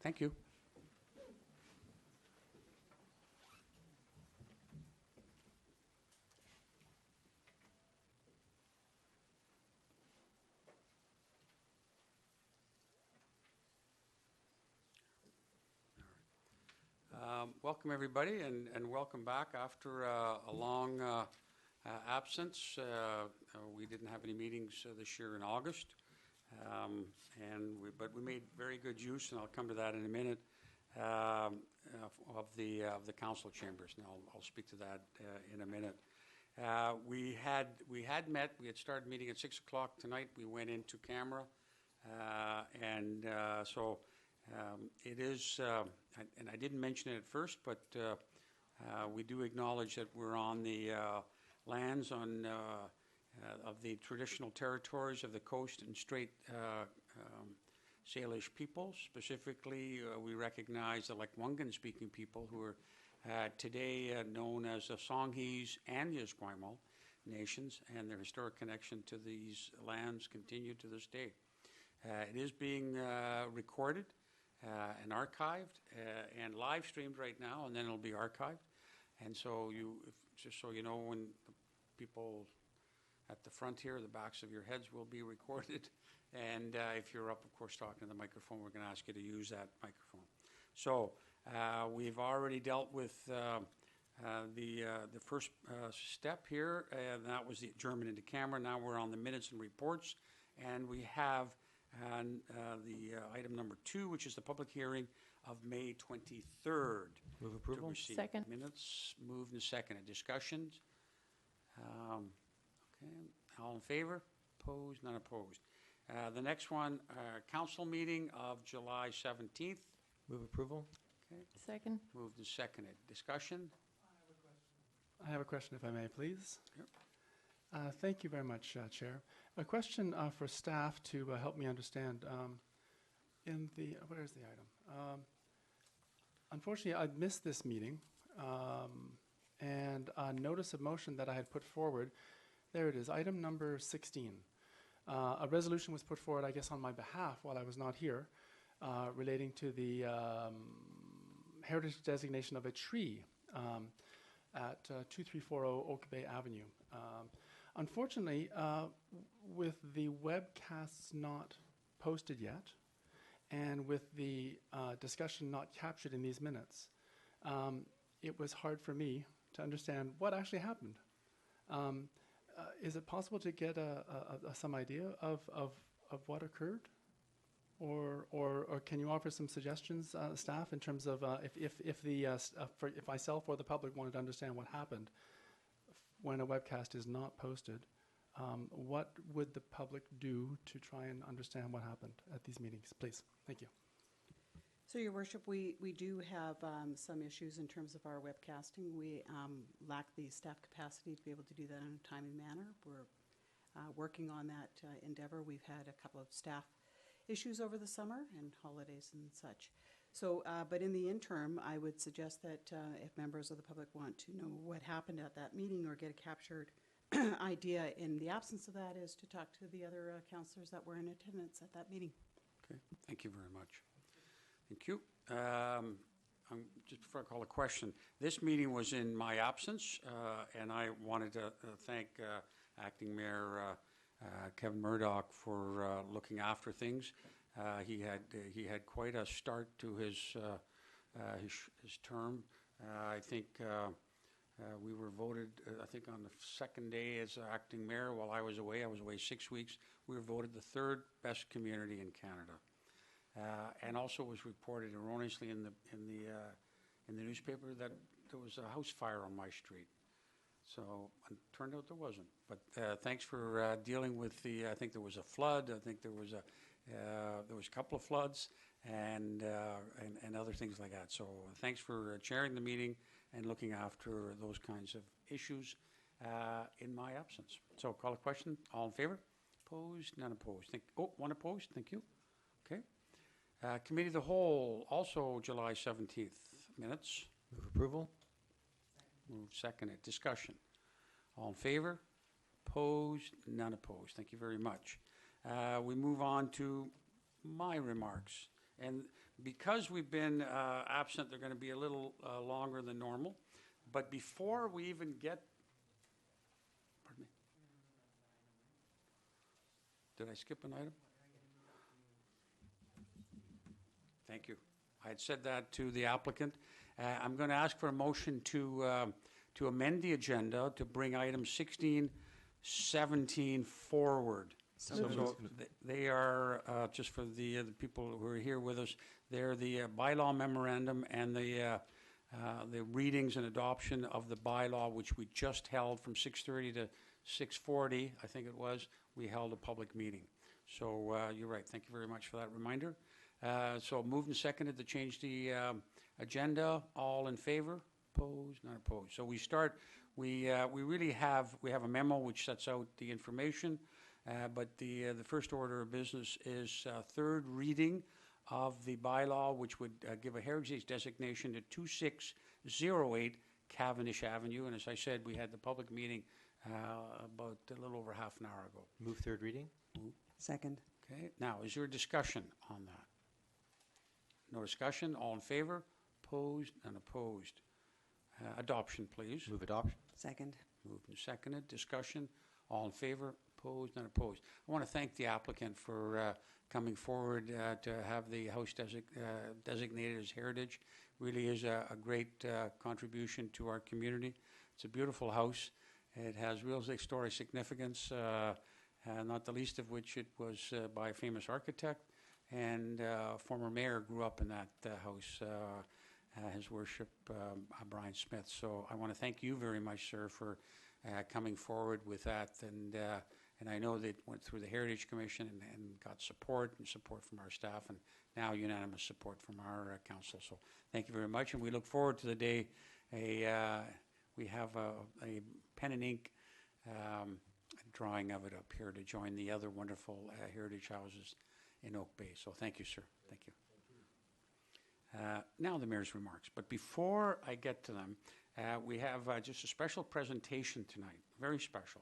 Thank you. Welcome, everybody, and welcome back after a long absence. We didn't have any meetings this year in August, but we made very good use, and I'll come to that in a minute, of the council chambers, and I'll speak to that in a minute. We had met. We had started meeting at 6 o'clock tonight. We went into camera, so. It is, and I didn't mention it at first, but we do acknowledge that we're on the lands of the traditional territories of the Coast and Strait Salish people. Specifically, we recognize the Lekwungen-speaking people who are today known as the Songhees and the Esquimalt nations, and their historic connection to these lands continue to this day. It is being recorded and archived and live streamed right now, and then it'll be archived. And so just so you know, when the people at the front here, the backs of your heads will be recorded. And if you're up, of course, talking to the microphone, we're going to ask you to use that microphone. So we've already dealt with the first step here, and that was the adjournment into camera. Now we're on the minutes and reports, and we have the item number 2, which is the public hearing of May 23rd. Move approval. Second. Minutes moved and seconded. Discussions? Okay. All in favor? Opposed? None opposed. The next one, council meeting of July 17th. Move approval. Okay. Second. Moved and seconded. Discussion? I have a question, if I may, please. Yep. Thank you very much, Chair. A question for staff to help me understand. Where's the item? Unfortunately, I missed this meeting, and a notice of motion that I had put forward, there it is, item number 16. A resolution was put forward, I guess, on my behalf while I was not here, relating to the heritage designation of a tree at 2340 Oak Bay Avenue. Unfortunately, with the webcasts not posted yet, and with the discussion not captured in these minutes, it was hard for me to understand what actually happened. Is it possible to get some idea of what occurred? Or can you offer some suggestions, staff, in terms of if myself or the public wanted to understand what happened when a webcast is not posted, what would the public do to try and understand what happened at these meetings? Please. Thank you. So, Your Worship, we do have some issues in terms of our webcasting. We lack the staff capacity to be able to do that in a timely manner. We're working on that endeavor. We've had a couple of staff issues over the summer and holidays and such. So, but in the interim, I would suggest that if members of the public want to know what happened at that meeting or get a captured idea in the absence of that, is to talk to the other councillors that were in attendance at that meeting. Okay, thank you very much. Thank you. Just before I call a question, this meeting was in my absence, and I wanted to thank Acting Mayor Kevin Murdoch for looking after things. He had quite a start to his term. I think we were voted, I think on the second day as acting mayor while I was away 6 weeks. We were voted the 3rd best community in Canada. And also was reported erroneously in the newspaper that there was a house fire on my street. So it turned out there wasn't. But thanks for dealing with I think there was a flood. I think there was a couple of floods and other things like that. So thanks for chairing the meeting and looking after those kinds of issues in my absence. So call a question. All in favor? Opposed? None opposed. One opposed. Thank you. Okay. Committee of the Whole, also July 17th minutes. Move approval. Moved, seconded. Discussion. All in favor? Opposed? None opposed. Thank you very much. We move on to my remarks. And because we've been absent, they're going to be a little longer than normal. But before we even get, pardon me, did I skip an item? Thank you. I had said that to the applicant. I'm going to ask for a motion to amend the agenda to bring items 16, 17 forward. So they are, just for the people who are here with us, they're the bylaw memorandum and the readings and adoption of the bylaw, which we just held from 6:30 to 6:40, I think it was. We held a public meeting. So you're right. Thank you very much for that reminder. So moved and seconded to change the agenda. All in favor? Opposed? Not opposed. So we start. We really have a memo which sets out the information, but the first order of business is third reading of the bylaw, which would give a heritage designation to 2608 Cavendish Avenue. And as I said, we had the public meeting about a little over half an hour ago. Move third reading. Second. Okay. Now, is there a discussion on that? No discussion. All in favor? Opposed? And opposed. Adoption, please. Move adoption. Second. Moved and seconded. Discussion. All in favor? Opposed? And opposed. I want to thank the applicant for coming forward to have the house designated as heritage. Really is a great contribution to our community. It's a beautiful house. It has real historic significance, not the least of which it was by a famous architect, and former mayor grew up in that house, His Worship Brian Smith. So I want to thank you very much, sir, for coming forward with that. And I know that went through the Heritage Commission and got support from our staff, and now unanimous support from our council. So thank you very much, and we look forward to the day we have a pen and ink drawing of it up here to join the other wonderful heritage houses in Oak Bay. So thank you, sir. Thank you. Now the mayor's remarks. But before I get to them, we have just a special presentation tonight, very special.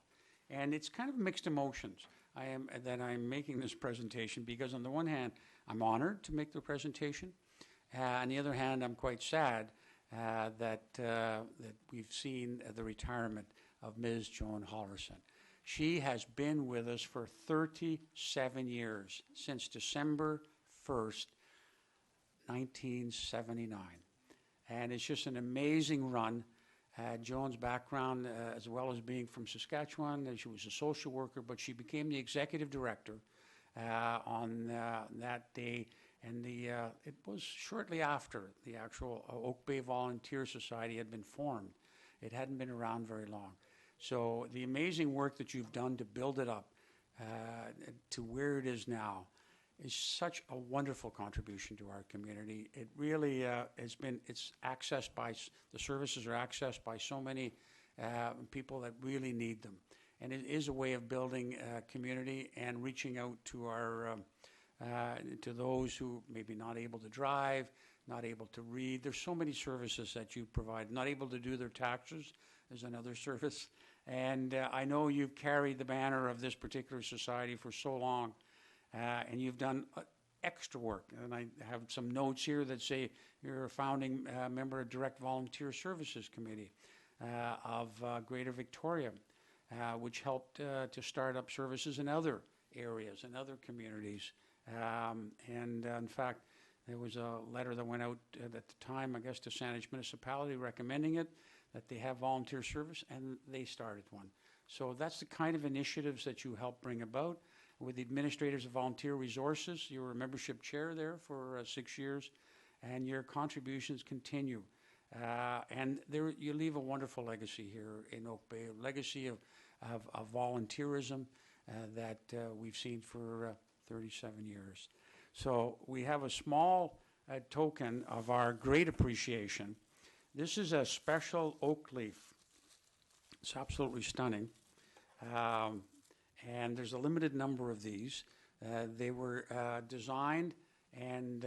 And it's kind of mixed emotions I'm making this presentation, because on the one hand, I'm honored to make the presentation. On the other hand, I'm quite sad that we've seen the retirement of Ms. Joan Halverson. She has been with us for 37 years, since December 1st, 1979. And it's just an amazing run. Joan's background, as well as being from Saskatchewan, she was a social worker, but she became the executive director on that day. And it was shortly after the actual Oak Bay Volunteer Society had been formed. It hadn't been around very long. So the amazing work that you've done to build it up to where it is now is such a wonderful contribution to our community. It really has been, it's accessed by, the services are accessed by so many people that really need them. And it is a way of building community and reaching out to our, to those who may be not able to drive, not able to read. There's so many services that you provide. Not able to do their taxes is another service. And I know you've carried the banner of this particular society for so long. And you've done extra work. And I have some notes here that say you're a founding member of Direct Volunteer Services Committee of Greater Victoria, which helped to start up services in other areas and other communities. And in fact, there was a letter that went out at the time, I guess, to Saanich Municipality recommending it, that they have volunteer service, and they started one. So that's the kind of initiatives that you help bring about. With the Administrators of Volunteer Resources, you were a membership chair there for 6 years, and your contributions continue. And there, you leave a wonderful legacy here in Oak Bay, a legacy of volunteerism that we've seen for 37 years. So we have a small token of our great appreciation. This is a special oak leaf. It's absolutely stunning. And there's a limited number of these. They were designed and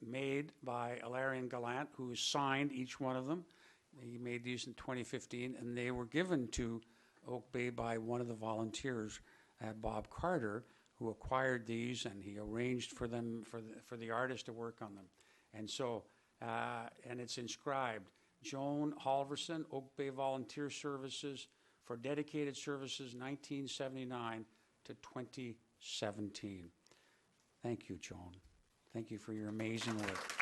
made by Alarian Gallant, who signed each one of them. He made these in 2015, and they were given to Oak Bay by one of the volunteers, Bob Carter, who acquired these, and he arranged for them, for the artist to work on them. And so, and it's inscribed, Joan Halverson, Oak Bay Volunteer Services, for dedicated services 1979 to 2017. Thank you, Joan. Thank you for your amazing work.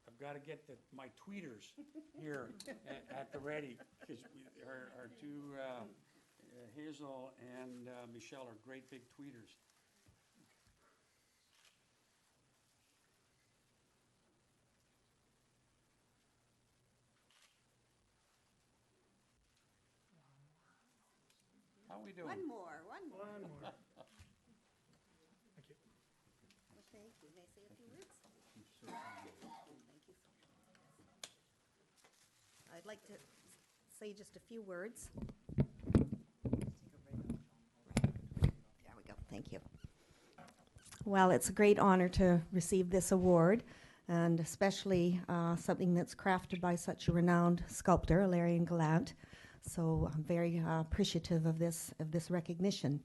I've got to get my tweeters here at the ready, because our two, Hazel and Michelle, are great big tweeters. How are we doing? One more. One more. Thank you. Well, thank you. May I say a few words? Thank you so much. I'd like to say just a few words. There we go. Thank you. Well, it's a great honor to receive this award, and especially something that's crafted by such a renowned sculptor, Larian Gallant. So I'm very appreciative of this recognition.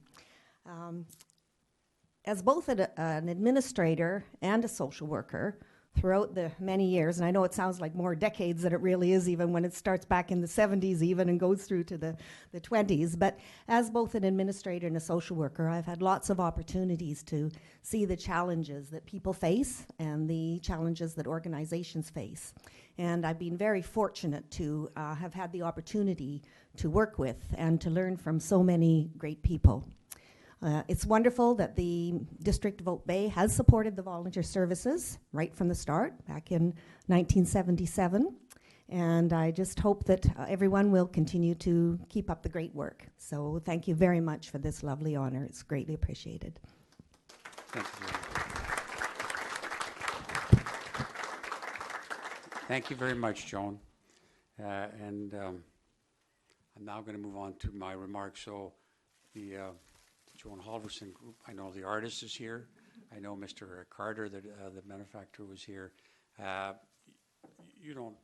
As both an administrator and a social worker throughout the many years, and I know it sounds like more decades than it really is, even when it starts back in the 70s even and goes through to the 20s, but as both an administrator and a social worker, I've had lots of opportunities to see the challenges that people face and the challenges that organizations face. And I've been very fortunate to have had the opportunity to work with and to learn from so many great people. It's wonderful that the District of Oak Bay has supported the volunteer services right from the start, back in 1977. And I just hope that everyone will continue to keep up the great work. So thank you very much for this lovely honor. It's greatly appreciated. Thank you. Thank you very much, Joan. And I'm now going to move on to my remarks. So the Joan Halverson group, I know the artist is here. I know Mr. Carter, the benefactor, was here. You don't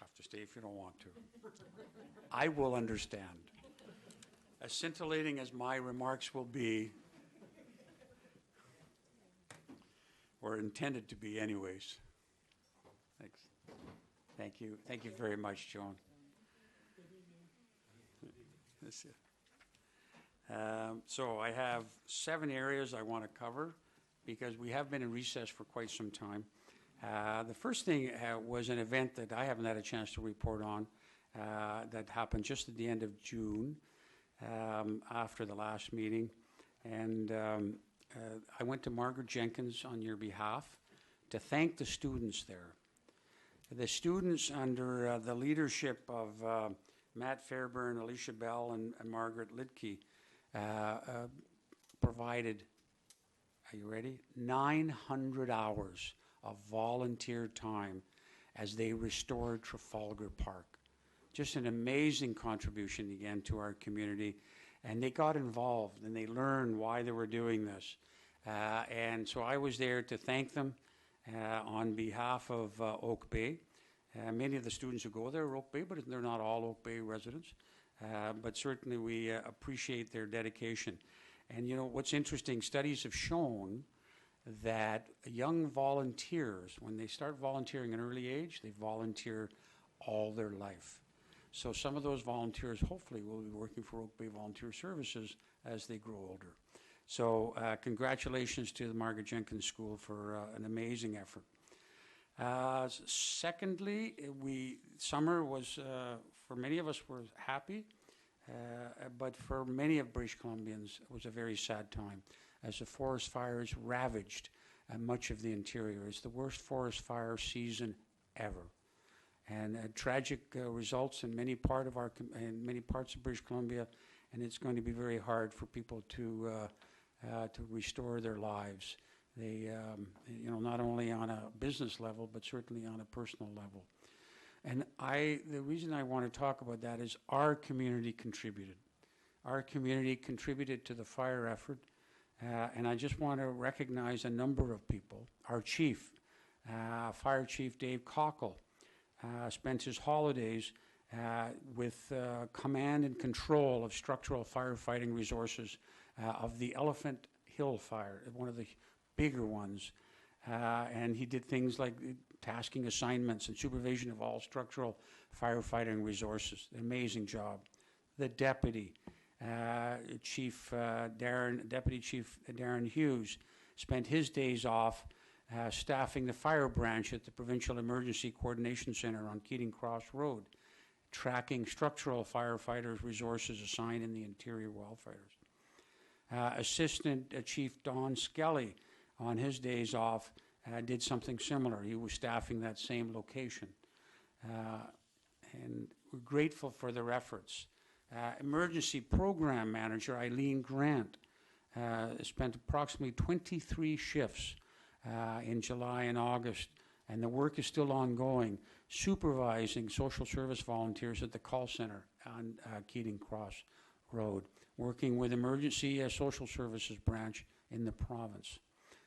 have to stay if you don't want to. I will understand. As scintillating as my remarks will be, or intended to be anyways. Thanks. Thank you. Thank you very much, Joan. That's it. So I have 7 areas I want to cover because we have been in recess for quite some time. The first thing was an event that I haven't had a chance to report on that happened just at the end of June after the last meeting. And I went to Margaret Jenkins on your behalf to thank the students there. The students under the leadership of Matt Fairburn, Alicia Bell, and Margaret Lidke provided, are you ready? 900 hours of volunteer time as they restored Trafalgar Park. Just an amazing contribution again to our community. And they got involved and they learned why they were doing this. And so I was there to thank them on behalf of Oak Bay. Many of the students who go there are Oak Bay, but they're not all Oak Bay residents. But certainly we appreciate their dedication. And you know, what's interesting, studies have shown that young volunteers, when they start volunteering at an early age, they volunteer all their life. So some of those volunteers hopefully will be working for Oak Bay Volunteer Services as they grow older. So congratulations to the Margaret Jenkins School for an amazing effort. Secondly, summer was, for many of us, were happy, but for many of British Columbians, it was a very sad time as the forest fires ravaged much of the interior. It's the worst forest fire season ever. And tragic results in many parts of British Columbia, and it's going to be very hard for people to restore their lives. They, you know, not only on a business level, but certainly on a personal level. And the reason I want to talk about that is our community contributed. Our community contributed to the fire effort, and I just want to recognize a number of people. Our chief, Fire Chief Dave Cockle spent his holidays with command and control of structural firefighting resources of the Elephant Hill Fire, one of the bigger ones. And he did things like tasking assignments and supervision of all structural firefighting resources. Amazing job. The deputy, Deputy Chief Darren Hughes, spent his days off staffing the fire branch at the Provincial Emergency Coordination Center on Keating Cross Road, tracking structural firefighters' resources assigned in the interior wildfires. Assistant Chief Don Skelly, on his days off, did something similar. He was staffing that same location. And we're grateful for their efforts. Emergency Program Manager Eileen Grant spent approximately 23 shifts in July and August, and the work is still ongoing, supervising social service volunteers at the call center on Keating Cross Road, working with Emergency Social Services branch in the province.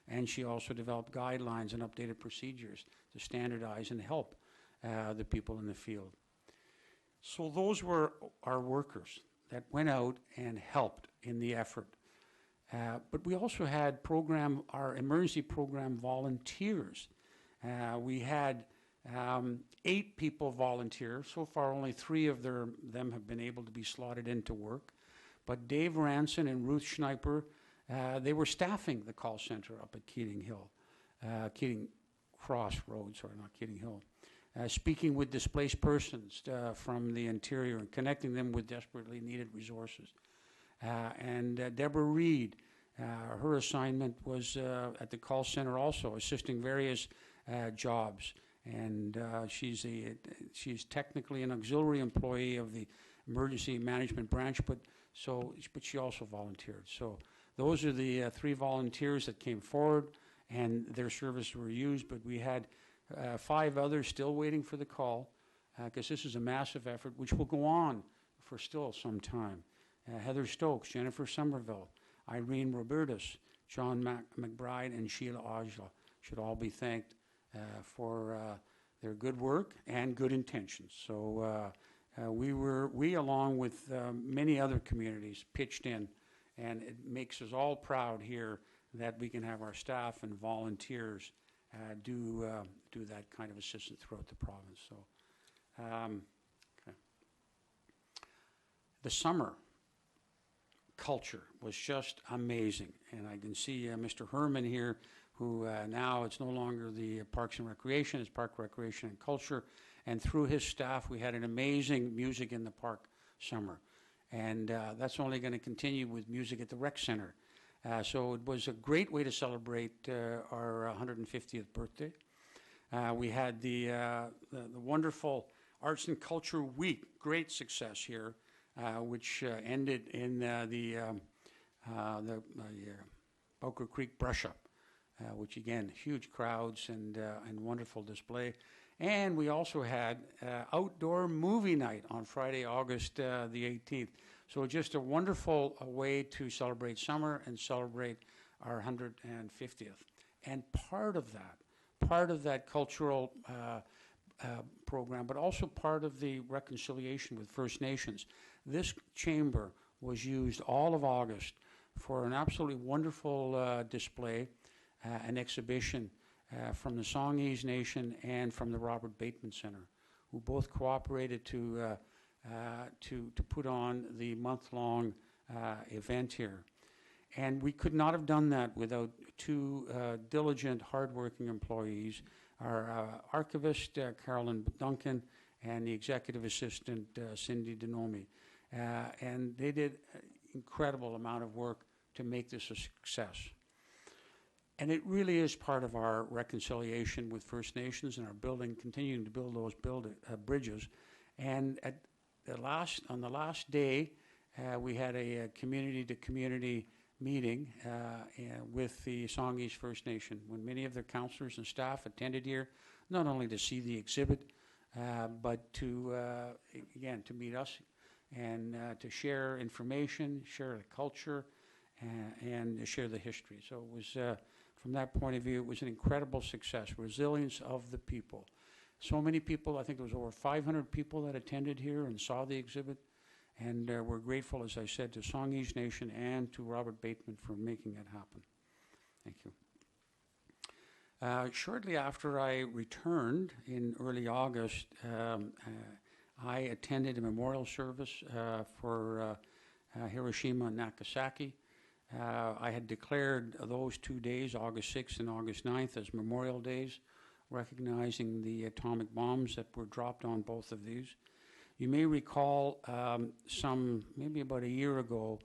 And she also developed guidelines and updated procedures to standardize and help the people in the field. So those were our workers that went out and helped in the effort. But we also had our emergency program volunteers. We had 8 people volunteer. So far, only 3 of them have been able to be slotted into work. But Dave Ranson and Ruth Schneiper, they were staffing the call center up at Keating Cross Road, not Keating Hill. Speaking with displaced persons from the interior and connecting them with desperately needed resources. And Deborah Reed, her assignment was at the call center also, assisting various jobs. And she's technically an auxiliary employee of the emergency management branch, but she also volunteered. So those are the 3 volunteers that came forward, and their services were used, but we had 5 others still waiting for the call, because this is a massive effort, which will go on for still some time. Heather Stokes, Jennifer Somerville, Irene Robertus, John McBride, and Sheila Ojla should all be thanked for their good work and good intentions. So we along with many other communities, pitched in, and it makes us all proud here that we can have our staff and volunteers do that kind of assistance throughout the province. So, okay. The summer culture was just amazing, and I can see Mr. Herman here, who now it's no longer the Parks and Recreation, it's Park Recreation and Culture, and through his staff we had an amazing Music in the Park summer, and that's only going to continue with Music at the Rec Center. So it was a great way to celebrate our 150th birthday. We had the wonderful Arts and Culture Week, great success here, which ended in the Boker Creek Brush Up, which again, huge crowds and wonderful display. And we also had outdoor movie night on Friday, August the 18th. So just a wonderful way to celebrate summer and celebrate our 150th. And part of that cultural program, but also part of the reconciliation with First Nations. This chamber was used all of August for an absolutely wonderful display, an exhibition from the Songhees Nation and from the Robert Bateman Center, who both cooperated to put on the month-long event here. And we could not have done that without 2 diligent, hardworking employees, our archivist, Carolyn Duncan, and the executive assistant, Cindy Denomi. And they did an incredible amount of work to make this a success. And it really is part of our reconciliation with First Nations and our continuing to build those bridges. And on the last day, we had a community-to-community meeting with the Songhees First Nation, when many of their councillors and staff attended here, not only to see the exhibit, but to meet us and to share information, share the culture, and share the history. So it was, from that point of view, it was an incredible success, resilience of the people. So many people, I think there was over 500 people that attended here and saw the exhibit, and we're grateful, as I said, to Songhees Nation and to Robert Bateman for making it happen. Thank you. Shortly after I returned in early August, I attended a memorial service for Hiroshima and Nagasaki. I had declared those 2 days, August 6th and August 9th, as Memorial Days, recognizing the atomic bombs that were dropped on both of these. You may recall maybe about a year ago,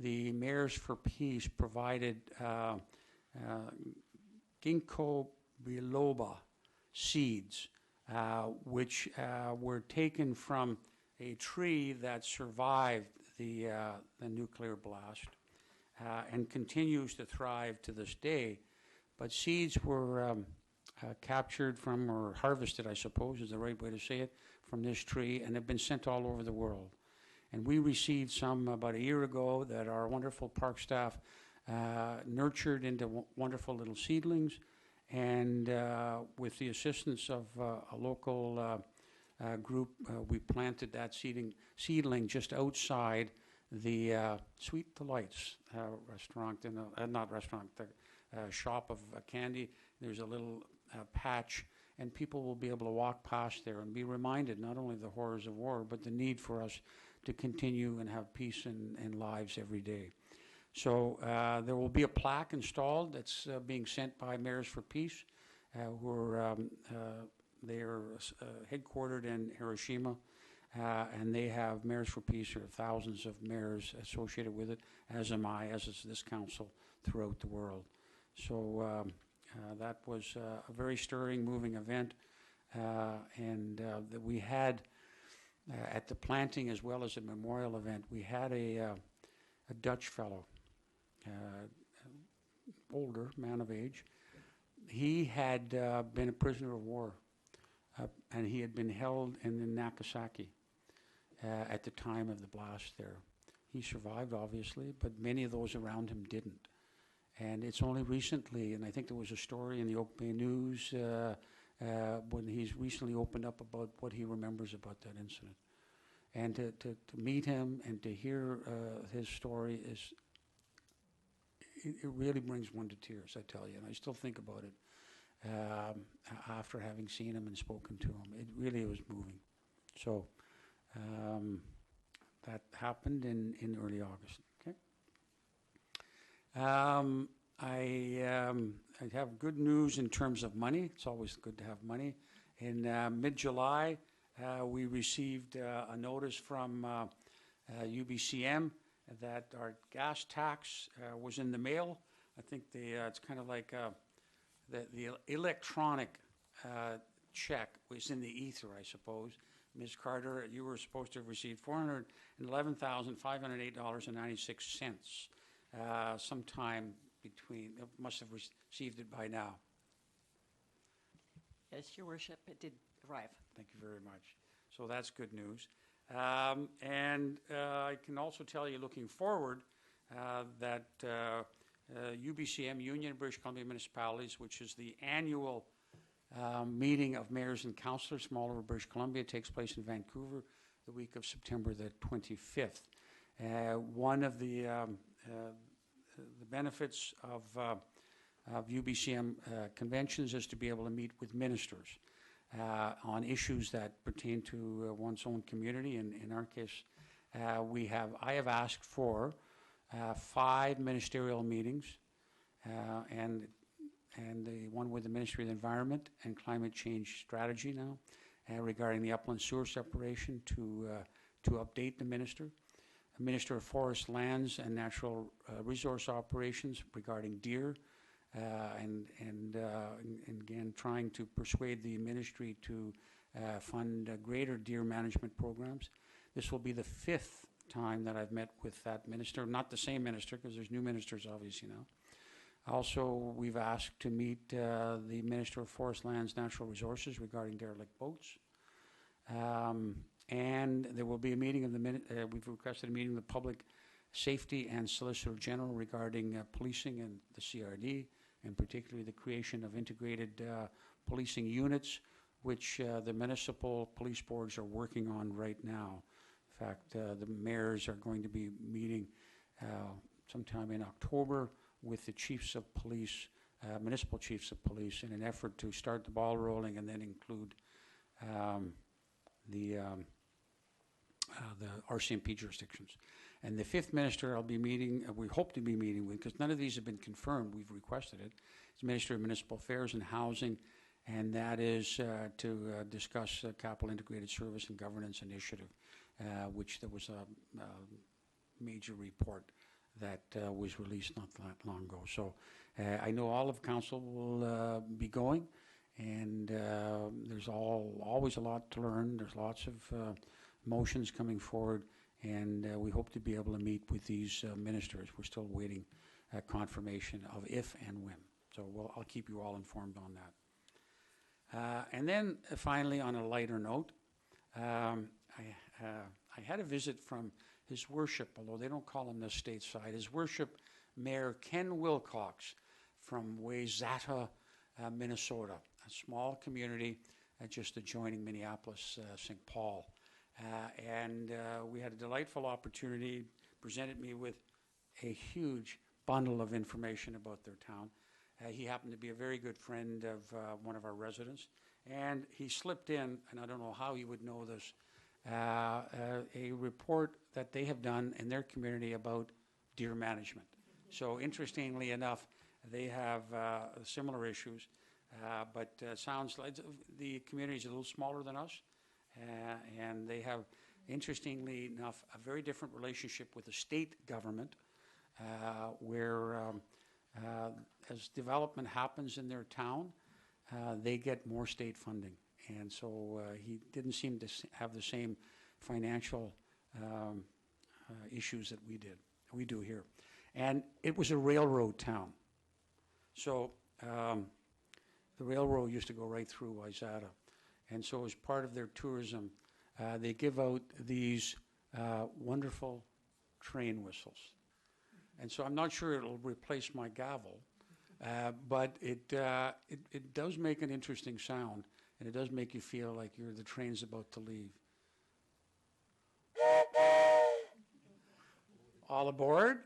the Mayors for Peace provided ginkgo biloba seeds, which were taken from a tree that survived the nuclear blast and continues to thrive to this day. But seeds were captured from, or harvested, I suppose is the right way to say it, from this tree, and have been sent all over the world. And we received some about a year ago that our wonderful park staff nurtured into wonderful little seedlings, and with the assistance of a local group, we planted that seedling just outside the Sweet Delights restaurant, not restaurant, the shop of candy. There's a little patch, and people will be able to walk past there and be reminded not only of the horrors of war, but the need for us to continue and have peace in lives every day. So there will be a plaque installed that's being sent by Mayors for Peace, who are they're headquartered in Hiroshima, and they have Mayors for Peace. There are thousands of mayors associated with it, as am I, as is this council throughout the world. So that was a very stirring, moving event, and that we had at the planting as well as a memorial event. We had a Dutch fellow, older man of age. He had been a prisoner of war, and he had been held in Nagasaki at the time of the blast there. He survived, obviously, but many of those around him didn't. And it's only recently, and I think there was a story in the Occupancy News when he's recently opened up about what he remembers about that incident. And to meet him and to hear his story it really brings one to tears, I tell you. And I still think about it after having seen him and spoken to him. It really was moving. So that happened in early August. Okay. I have good news in terms of money. It's always good to have money. In mid-July, we received a notice from UBCM that our gas tax was in the mail. I think it's kind of like the electronic check was in the ether, I suppose. Ms. Carter, you were supposed to have received $411,508.96 sometime between, must have received it by now. Yes, Your Worship, it did arrive. Thank you very much. So that's good news. And I can also tell you, looking forward, that UBCM, Union of British Columbia Municipalities, which is the annual meeting of mayors and councillors from all over British Columbia, takes place in Vancouver the week of September the 25th. One of the benefits of UBCM conventions is to be able to meet with ministers on issues that pertain to one's own community. And in our case, I have asked for 5 ministerial meetings, and the one with the Ministry of the Environment and Climate Change Strategy now, regarding the upland sewer separation to update the minister. A Minister of Forest Lands and Natural Resource Operations regarding deer, and again trying to persuade the ministry to fund greater deer management programs. This will be the 5th time that I've met with that minister, not the same minister, because there's new ministers obviously now. Also, we've asked to meet the Minister of Forest Lands, Natural Resources regarding derelict boats. And there will be a meeting of we've requested a meeting of the Public Safety and Solicitor General regarding policing and the CRD and particularly the creation of integrated policing units, which the municipal police boards are working on right now. In fact, the mayors are going to be meeting sometime in October with the chiefs of police, municipal chiefs of police, in an effort to start the ball rolling and then include the RCMP jurisdictions. And the fifth minister I'll be meeting, we hope to be meeting with, because none of these have been confirmed, we've requested it, is Minister of Municipal Affairs and Housing, and that is to discuss Capital Integrated Service and Governance Initiative, which there was a major report that was released not that long ago. So I know all of council will be going, and there's always a lot to learn. There's lots of motions coming forward, and we hope to be able to meet with these ministers. We're still waiting confirmation of if and when. So I'll keep you all informed on that. And then finally, on a lighter note, I had a visit from His Worship, although they don't call him the stateside, His Worship Mayor Ken Wilcox from Wayzata, Minnesota, a small community just adjoining Minneapolis, St. Paul. And we had a delightful opportunity, presented me with a huge bundle of information about their town. He happened to be a very good friend of one of our residents, and he slipped in, and I don't know how he would know this, a report that they have done in their community about deer management. So interestingly enough, they have similar issues, but sounds like the community is a little smaller than us, and they have, interestingly enough, a very different relationship with the state government, where as development happens in their town, they get more state funding. And so he didn't seem to have the same financial issues that we do here. And it was a railroad town. So the railroad used to go right through Wayzata. And so as part of their tourism, they give out these wonderful train whistles. And so I'm not sure it'll replace my gavel, but it does make an interesting sound, and it does make you feel like the train's about to leave. All aboard?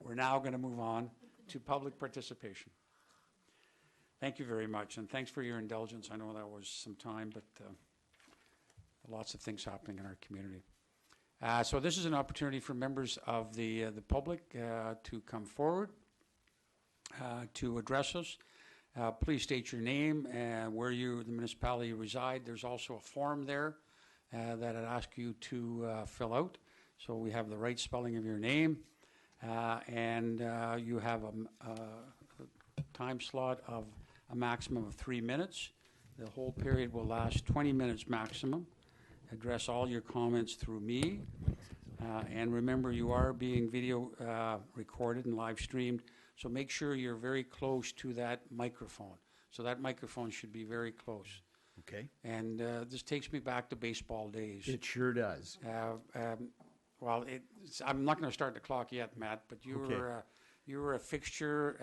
We're now going to move on to public participation. Thank you very much, and thanks for your indulgence. I know that was some time, but lots of things happening in our community. So this is an opportunity for members of the public to come forward to address us. Please state your name and where the municipality you reside. There's also a form there that I'd ask you to fill out, so we have the right spelling of your name, and you have a time slot of a maximum of 3 minutes. The whole period will last 20 minutes maximum. Address all your comments through me. And remember, you are being video recorded and live streamed, so make sure you're very close to that microphone. So that microphone should be very close. Okay. And this takes me back to baseball days. It sure does. Well, I'm not going to start the clock yet, Matt, but you were a fixture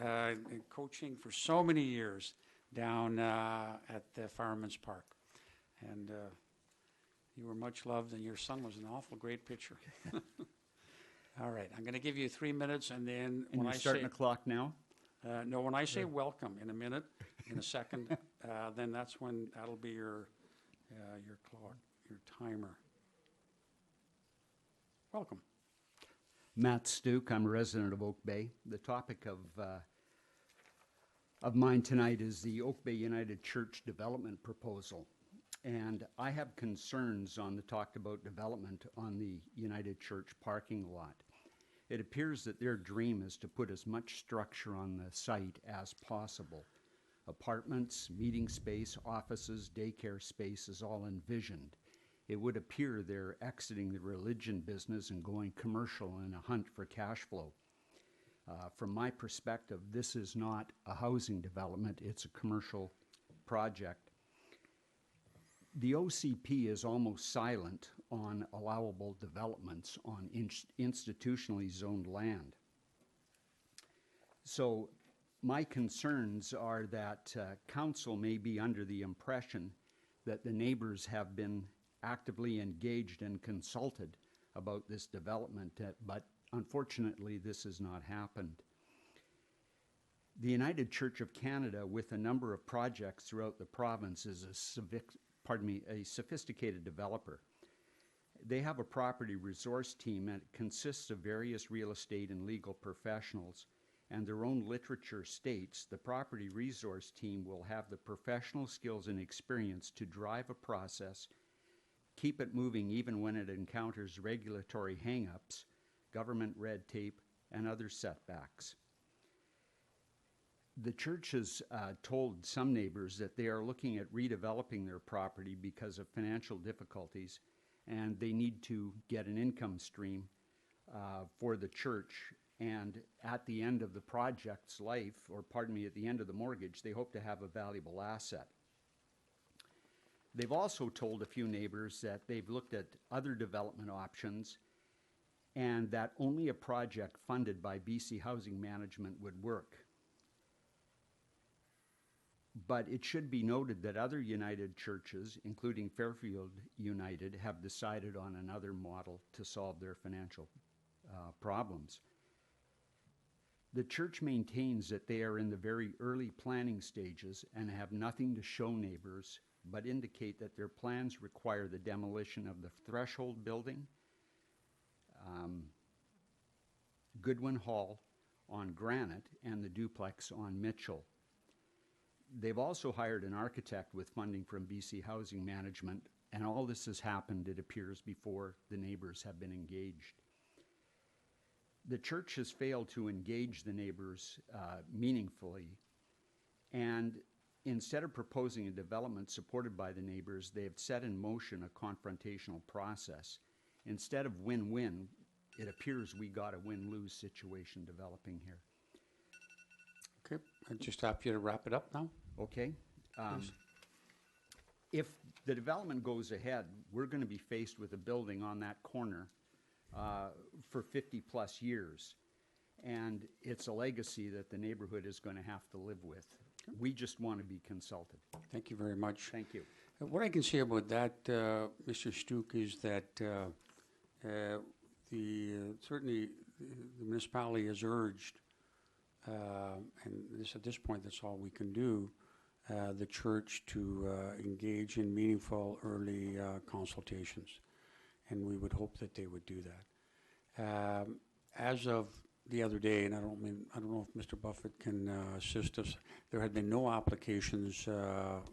in coaching for so many years down at the Fireman's Park. And you were much loved, and your son was an awful great pitcher. All right, I'm going to give you 3 minutes, and then And when you're I starting say the clock now? no, when I say welcome in a minute, in a second, then that's when that'll be your clock, your timer. Welcome. Matt Stuke, I'm a resident of Oak Bay. The topic of mine tonight is the Oak Bay United Church development proposal. And I have concerns on the talked about development on the United Church parking lot. It appears that their dream is to put as much structure on the site as possible. Apartments, meeting space, offices, daycare space is all envisioned. It would appear they're exiting the religion business and going commercial in a hunt for cash flow. From my perspective, this is not a housing development, it's a commercial project. The OCP is almost silent on allowable developments on institutionally zoned land. So My concerns are that council may be under the impression that the neighbors have been actively engaged and consulted about this development, but unfortunately this has not happened. The United Church of Canada, with a number of projects throughout the province, is a sophisticated developer. They have a property resource team and it consists of various real estate and legal professionals, and their own literature states the property resource team will have the professional skills and experience to drive a process, keep it moving even when it encounters regulatory hang-ups, government red tape, and other setbacks. The church has told some neighbors that they are looking at redeveloping their property because of financial difficulties, and they need to get an income stream for the church. And at the end of the project's life, or pardon me, at the end of the mortgage, they hope to have a valuable asset. They've also told a few neighbors that they've looked at other development options and that only a project funded by BC Housing Management would work. But it should be noted that other United churches, including Fairfield United, have decided on another model to solve their financial problems. The church maintains that they are in the very early planning stages and have nothing to show neighbors, but indicate that their plans require the demolition of the threshold building, Goodwin Hall on Granite, and the duplex on Mitchell. They've also hired an architect with funding from BC Housing Management, and all this has happened, it appears, before the neighbors have been engaged. The church has failed to engage the neighbors meaningfully, and instead of proposing a development supported by the neighbors, they have set in motion a confrontational process. Instead of win-win, it appears we got a win-lose situation developing here. Okay, I just ask you to wrap it up now. Okay. If the development goes ahead, we're going to be faced with a building on that corner for 50 plus years. And it's a legacy that the neighborhood is going to have to live with. We just want to be consulted. Thank you very much. Thank you. What I can say about that, Mr. Stuck, is that certainly the municipality has urged, and at this point that's all we can do, the church to engage in meaningful early consultations, and we would hope that they would do that. As of the other day, and I don't know if Mr. Buffett can assist us, there had been no applications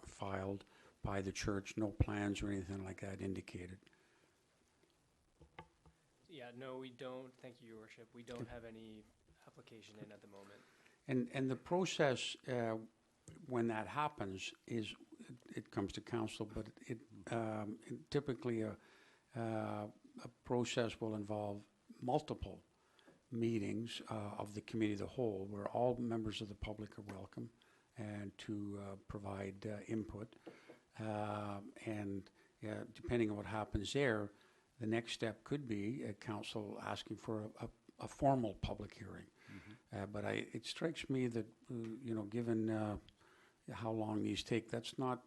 filed by the church, no plans or anything like that indicated. Yeah, no, we don't. Thank you, Your Worship. We don't have any application in at the moment. And the process, when that happens, is it comes to council, but typically a process will involve multiple meetings of the committee of the whole, where all members of the public are welcome and to provide input. And depending on what happens there, the next step could be a council asking for a formal public hearing. Mm-hmm. But it strikes me that given how long these take, that's not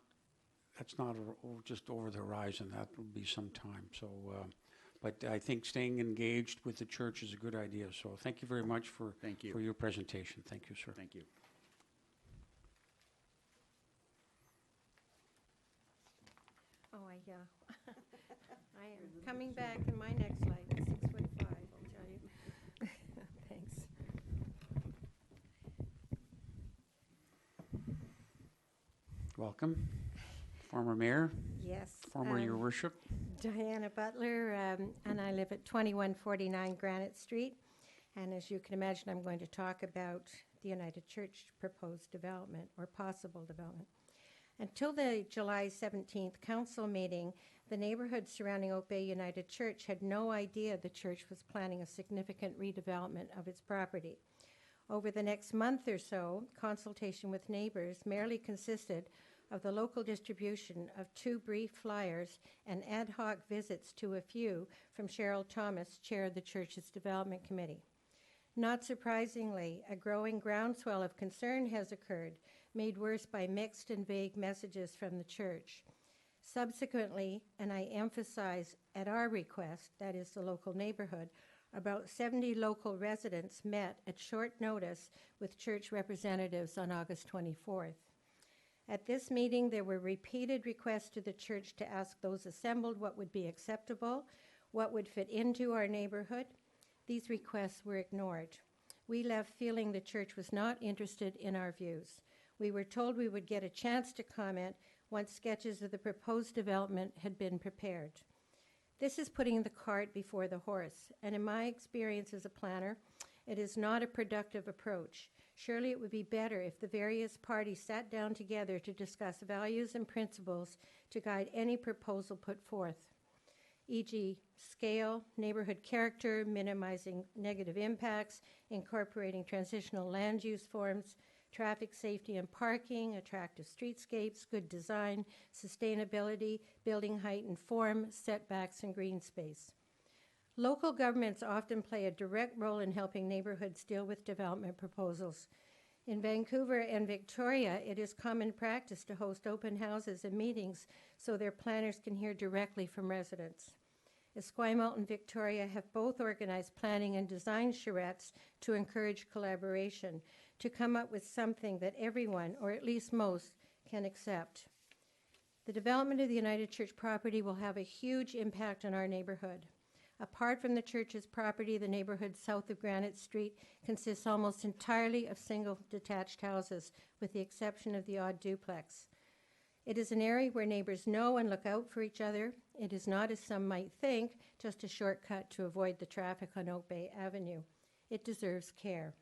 just over the horizon. That will be some time. So, but I think staying engaged with the church is a good idea. So, thank you very much for your presentation. Thank you, sir. Thank you. Oh, I am coming back in my next life at 6'5", I'll tell you. Thanks. Welcome. Former mayor. Yes. Former Your Worship. Diana Butler, and I live at 2149 Granite Street. And as you can imagine, I'm going to talk about the United Church proposed development or possible development. Until the July 17th council meeting, the neighborhood surrounding Oak Bay United Church had no idea the church was planning a significant redevelopment of its property. Over the next month or so, consultation with neighbors merely consisted of the local distribution of 2 brief flyers and ad hoc visits to a few from Cheryl Thomas, chair of the church's development committee. Not surprisingly, a growing groundswell of concern has occurred, made worse by mixed and vague messages from the church. Subsequently, and I emphasize at our request, that is the local neighborhood, about 70 local residents met at short notice with church representatives on August 24th. At this meeting, there were repeated requests to the church to ask those assembled what would be acceptable, what would fit into our neighborhood. These requests were ignored. We left feeling the church was not interested in our views. We were told we would get a chance to comment once sketches of the proposed development had been prepared. This is putting the cart before the horse, and in my experience as a planner, it is not a productive approach. Surely it would be better if the various parties sat down together to discuss values and principles to guide any proposal put forth, e.g. scale, neighborhood character, minimizing negative impacts, incorporating transitional land use forms, traffic safety and parking, attractive streetscapes, good design, sustainability, building height and form, setbacks, and green space. Local governments often play a direct role in helping neighborhoods deal with development proposals. In Vancouver and Victoria, it is common practice to host open houses and meetings so their planners can hear directly from residents. Esquimalt and Victoria have both organized planning and design charrettes to encourage collaboration, to come up with something that everyone, or at least most, can accept. The development of the United Church property will have a huge impact on our neighborhood. Apart from the church's property, the neighborhood south of Granite Street consists almost entirely of single detached houses, with the exception of the odd duplex. It is an area where neighbors know and look out for each other. It is not, as some might think, just a shortcut to avoid the traffic on Oak Bay Avenue. It deserves care.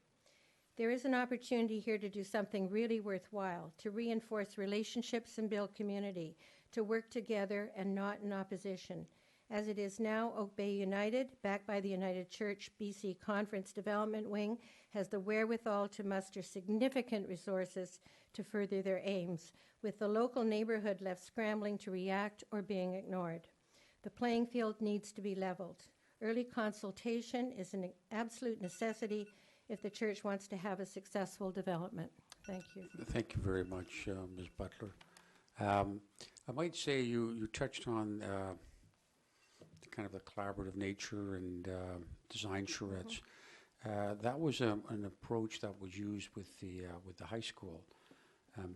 There is an opportunity here to do something really worthwhile, to reinforce relationships and build community, to work together and not in opposition. As it is now, Oak Bay United, backed by the United Church BC Conference Development Wing, has the wherewithal to muster significant resources to further their aims, with the local neighborhood left scrambling to react or being ignored. The playing field needs to be leveled. Early consultation is an absolute necessity if the church wants to have a successful development. Thank you. Thank you very much, Ms. Butler. I might say you touched on kind of the collaborative nature and design charrettes. That was an approach that was used with the high school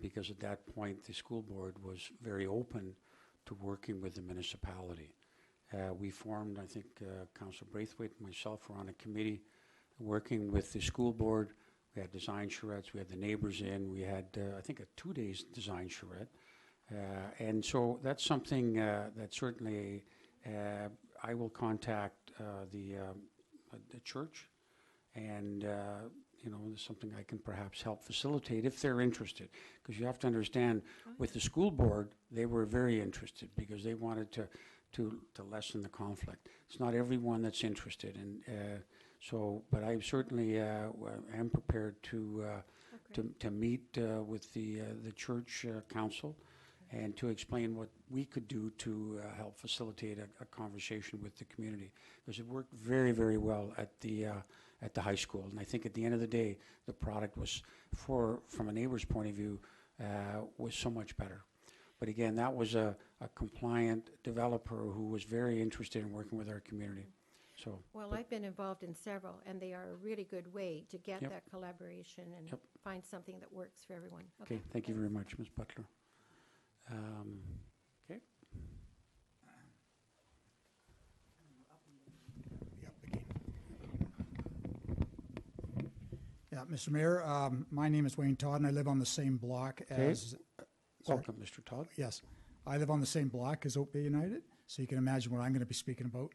because at that point the school board was very open to working with the municipality. We formed, I think, Councillor Braithwaite and myself were on a committee working with the school board. We had design charrettes, we had the neighbors in, we had, I think, a 2-day design charrette. And so that's something that certainly I will contact the church, and you know, there's something I can perhaps help facilitate if they're interested. Because you have to understand, with the school board, they were very interested because they wanted to lessen the conflict. It's not everyone that's interested, and so. But I certainly am prepared to meet with the church council and to explain what we could do to help facilitate a conversation with the community, because it worked very, very well at the high school. And I think at the end of the day, the product was, from a neighbor's point of view, was so much better. But again, that was a compliant developer who was very interested in working with our community. So. Well, I've been involved in several, and they are a really good way to get Yep. that collaboration and Yep. find something that works for everyone. Okay, thank you very much, Ms. Butler. Okay. Yeah, Mr. Mayor, my name is Wayne Todd, and I live on the same block as... Sorry. Welcome, Mr. Todd. Yes, I live on the same block as Oak Bay United, so you can imagine what I'm going to be speaking about.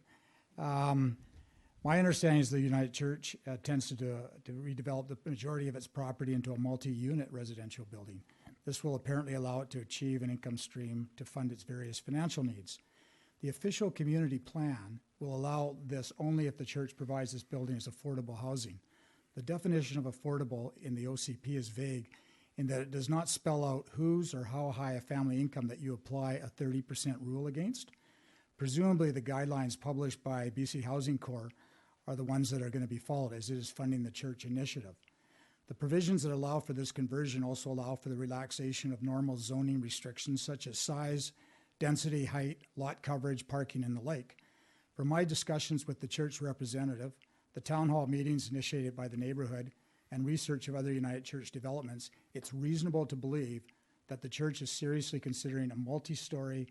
My understanding is the United Church tends to redevelop the majority of its property into a multi-unit residential building. This will apparently allow it to achieve an income stream to fund its various financial needs. The official community plan will allow this only if the church provides this building as affordable housing. The definition of affordable in the OCP is vague in that it does not spell out whose or how high a family income that you apply a 30% rule against. Presumably the guidelines published by BC Housing Corps are the ones that are going to be followed, as it is funding the church initiative. The provisions that allow for this conversion also allow for the relaxation of normal zoning restrictions such as size, density, height, lot coverage, parking, and the like. From my discussions with the church representative, the town hall meetings initiated by the neighborhood, and research of other United Church developments, it's reasonable to believe that the church is seriously considering a multi-story,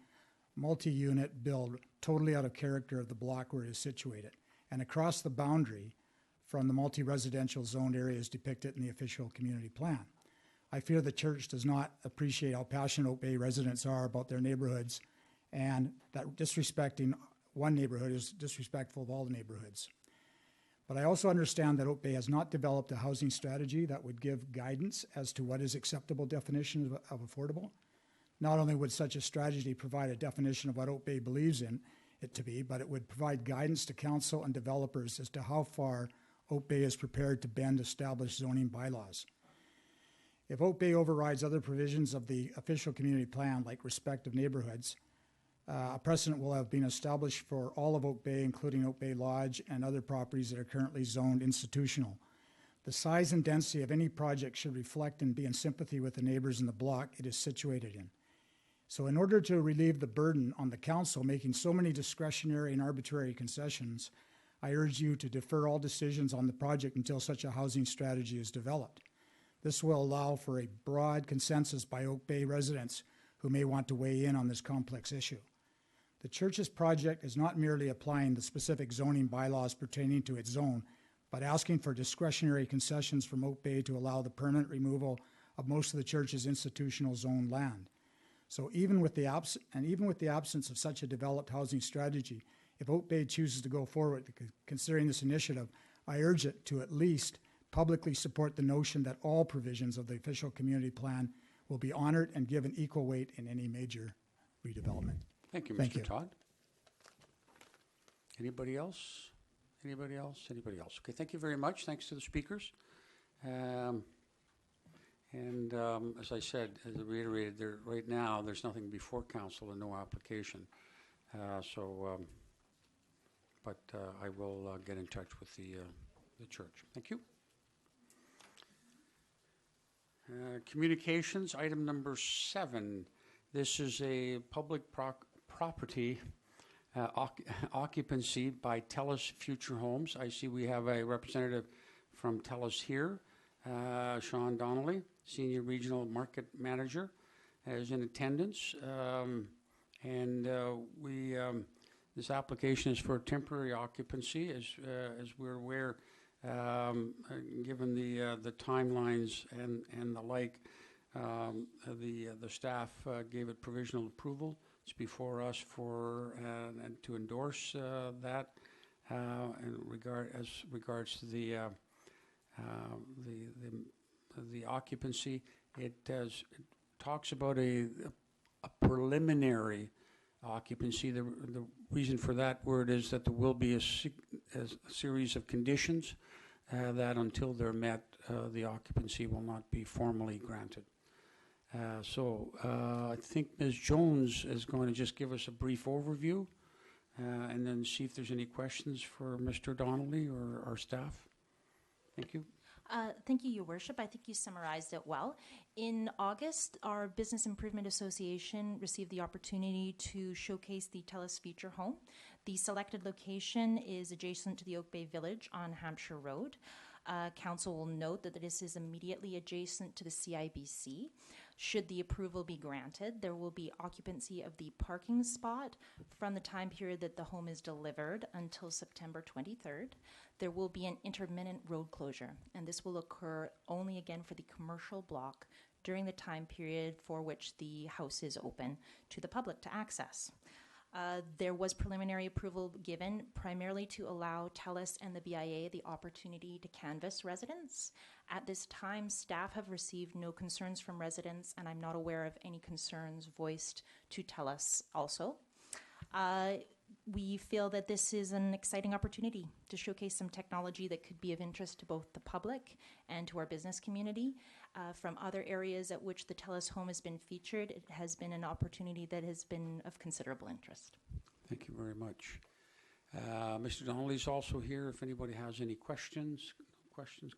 multi-unit build totally out of character of the block where it is situated and across the boundary from the multi-residential zoned areas depicted in the official community plan. I fear the church does not appreciate how passionate Oak Bay residents are about their neighborhoods, and that disrespecting one neighborhood is disrespectful of all the neighborhoods. But I also understand that Oak Bay has not developed a housing strategy that would give guidance as to what is acceptable definition of affordable. Not only would such a strategy provide a definition of what Oak Bay believes in it to be, but it would provide guidance to council and developers as to how far Oak Bay is prepared to bend established zoning bylaws. If Oak Bay overrides other provisions of the official community plan, like respect of neighborhoods, a precedent will have been established for all of Oak Bay, including Oak Bay Lodge and other properties that are currently zoned institutional. The size and density of any project should reflect and be in sympathy with the neighbors in the block it is situated in. So in order to relieve the burden on the council making so many discretionary and arbitrary concessions, I urge you to defer all decisions on the project until such a housing strategy is developed. This will allow for a broad consensus by Oak Bay residents who may want to weigh in on this complex issue. The church's project is not merely applying the specific zoning bylaws pertaining to its zone, but asking for discretionary concessions from Oak Bay to allow the permanent removal of most of the church's institutional zone land. So even with the absence of such a developed housing strategy, if Oak Bay chooses to go forward considering this initiative, I urge it to at least publicly support the notion that all provisions of the official community plan will be honored and given equal weight in any major redevelopment. Thank you, Thank Mr. you. Todd. Anybody else? Anybody else? Anybody else? Okay, thank you very much. Thanks to the speakers. As I said, as I reiterated, right now there's nothing before council and no application. But I will get in touch with the church. Thank you. Communications, item number 7. This is a public property occupancy by Telus Future Homes. I see we have a representative from Telus here. Sean Donnelly, Senior Regional Market Manager, is in attendance. This application is for temporary occupancy, as we're aware, given the timelines and the like. The staff gave it provisional approval. It's before us for and to endorse that as regards to the occupancy. It talks about a preliminary occupancy. The reason for that word is that there will be a series of conditions that until they're met, the occupancy will not be formally granted. I think Ms. Jones is going to just give us a brief overview and then see if there's any questions for Mr. Donnelly or our staff. Thank you. Thank you, Your Worship. I think you summarized it well. In August, our Business Improvement Association received the opportunity to showcase the Telus Future Home. The selected location is adjacent to the Oak Bay Village on Hampshire Road. Council will note that this is immediately adjacent to the CIBC. Should the approval be granted, there will be occupancy of the parking spot from the time period that the home is delivered until September 23rd. There will be an intermittent road closure, and this will occur only again for the commercial block during the time period for which the house is open to the public to access. There was preliminary approval given primarily to allow Telus and the BIA the opportunity to canvass residents. At this time, staff have received no concerns from residents, and I'm not aware of any concerns voiced to Telus also. We feel that this is an exciting opportunity to showcase some technology that could be of interest to both the public and to our business community. From other areas at which the Telus home has been featured, it has been an opportunity that has been of considerable interest. Thank you very much. Mr. Donnelly's also here if anybody has any questions. No questions.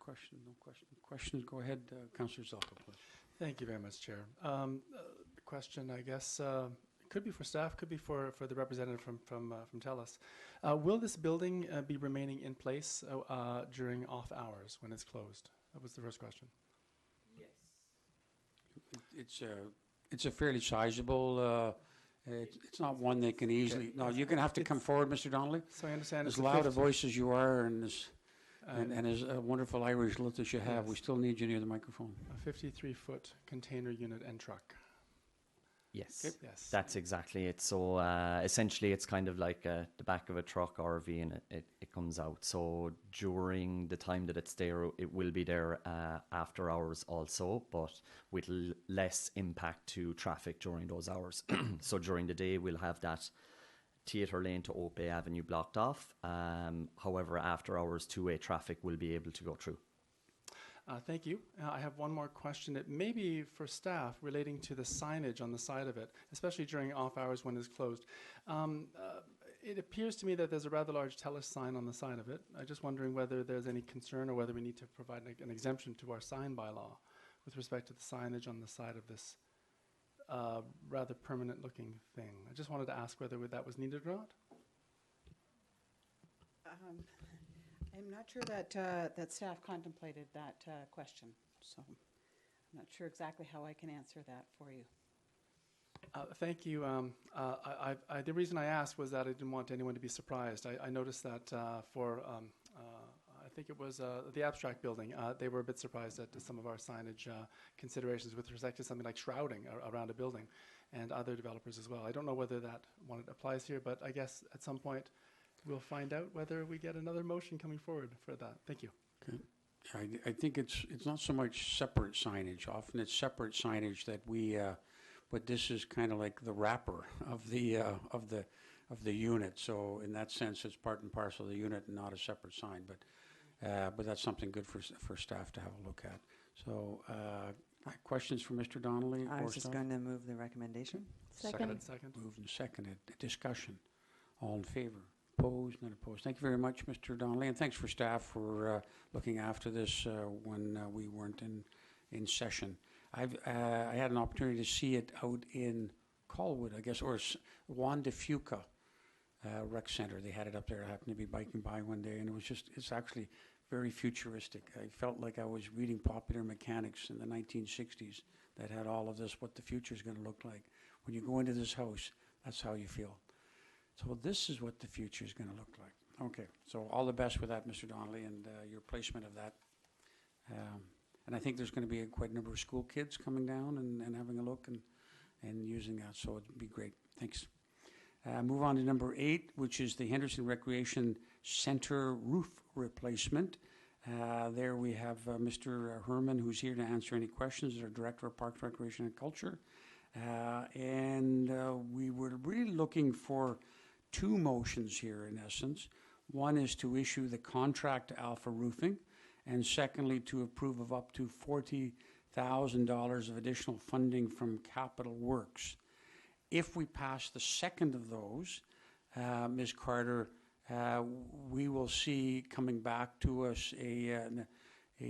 Go ahead, Councillor Zelka, please. Thank you very much, Chair. Question, I guess, could be for staff, could be for the representative from Telus. Will this building be remaining in place during off hours when it's closed? That was the first question. It's a fairly sizable, it's not one they can easily, no, you're going to have to come forward, Mr. Donnelly. So I understand As it's a loud a 50 voice as you are and as wonderful Irish lilt as you have, we Yes. still need you near the microphone. a 53-foot container unit and truck. Yes. Yes. That's exactly it. So essentially, it's kind of like the back of a truck RV, and it comes out. So during the time that it's there, it will be there after hours also, but with less impact to traffic during those hours. So during the day, we'll have that Theatre Lane to Oak Bay Avenue blocked off. However, after hours, two-way traffic will be able to go through. Thank you. I have one more question. It may be for staff relating to the signage on the side of it, especially during off hours when it's closed. It appears to me that there's a rather large Telus sign on the side of it. I'm just wondering whether there's any concern or whether we need to provide an exemption to our sign bylaw with respect to the signage on the side of this rather permanent looking thing. I just wanted to ask whether that was needed or not. I'm not sure that, that staff contemplated that question, so I'm not sure exactly how I can answer that for you. Thank you. The reason I asked was that I didn't want anyone to be surprised. I noticed that I think it was the Abstract building, they were a bit surprised at some of our signage considerations with respect to something like shrouding around a building, and other developers as well. I don't know whether that one applies here, but I guess at some point we'll find out whether we get another motion coming forward for that. Thank you. Okay. I think it's not so much separate signage. Often it's separate signage that we, but this is kind of like the wrapper of the unit. So in that sense, it's part and parcel of the unit and not a separate sign. But that's something good for staff to have a look at. So questions for Mr. Donnelly? I or was just staff? going to move the recommendation. Second. Moved and seconded. Discussion. All in favor? Opposed? None opposed. Thank you very much, Mr. Donnelly, and thanks for staff for looking after this when we weren't in session. I had an opportunity to see it out in Colwood, I guess, or Juan de Fuca Rec Center. They had it up there. I happened to be biking by one day, and it's actually very futuristic. I felt like I was reading Popular Mechanics in the 1960s that had all of this, what the future is going to look like. When you go into this house, that's how you feel. So this is what the future is going to look like. Okay, so all the best with that, Mr. Donnelly, and your placement of that. And I think there's going to be quite a number of school kids coming down and having a look and using that, so it'd be great. Thanks. Move on to number 8, which is the Henderson Recreation Center roof replacement. There we have Mr. Herman, who's here to answer any questions, our Director of Parks, Recreation and Culture. And we were really looking for 2 motions here, in essence. One is to issue the contract to Alpha Roofing, and secondly, to approve of up to $40,000 of additional funding from Capital Works. If we pass the second of those, Ms. Carter, we will see coming back to us a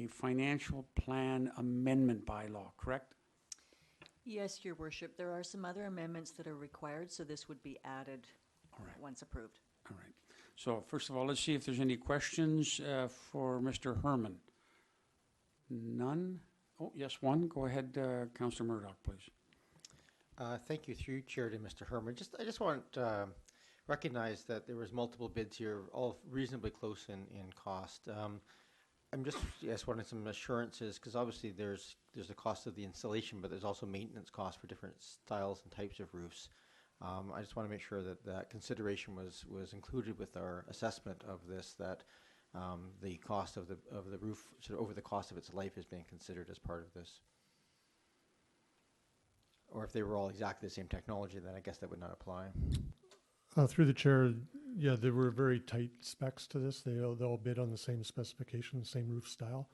financial plan amendment bylaw, correct? Yes, Your Worship. There are some other amendments that are required, so this would be added once approved. All right. So first of all, let's see if there's any questions for Mr. Herman. None? Oh, yes, one. Go ahead, Councillor Murdoch, please. Thank you, through Chair, to Mr. Herman. I just want to recognize that there was multiple bids here, all reasonably close in cost. I'm just wanting some assurances, because obviously there's the cost of the installation, but there's also maintenance costs for different styles and types of roofs. I just want to make sure that that consideration was included with our assessment of this, that the cost of the roof sort of over the cost of its life is being considered as part of this. Or if they were all exactly the same technology, then I guess that would not apply. Through the chair, yeah, there were very tight specs to this. They all bid on the same specification, the same roof style,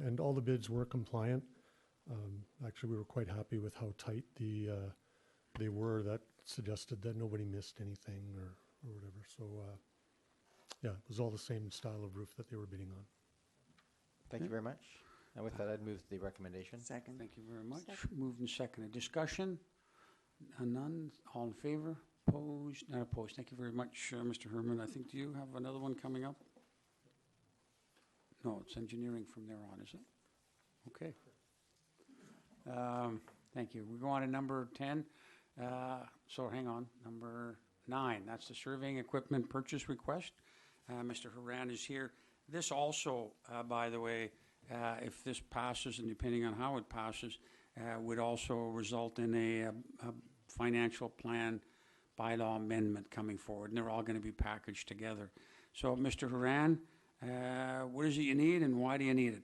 and all the bids were compliant. Actually, we were quite happy with how tight they were. That suggested that nobody missed anything or whatever. So Yeah, it was all the same style of roof that they were bidding on. Thank you very much. And with that, I'd move the recommendation. Second. Thank you very much. Moved and seconded. Discussion? None? All in favor? Opposed? Not opposed. Thank you very much, Mr. Herman. I think, do you have another one coming up? No, it's engineering from there on, is it? Okay. Thank you. We go on to number 10. So hang on, number 9. That's the surveying equipment purchase request. Mr. Haran is here. This also, by the way, if this passes, and depending on how it passes, would also result in a financial plan bylaw amendment coming forward, and they're all going to be packaged together. So, Mr. Haran, what is it you need, and why do you need it?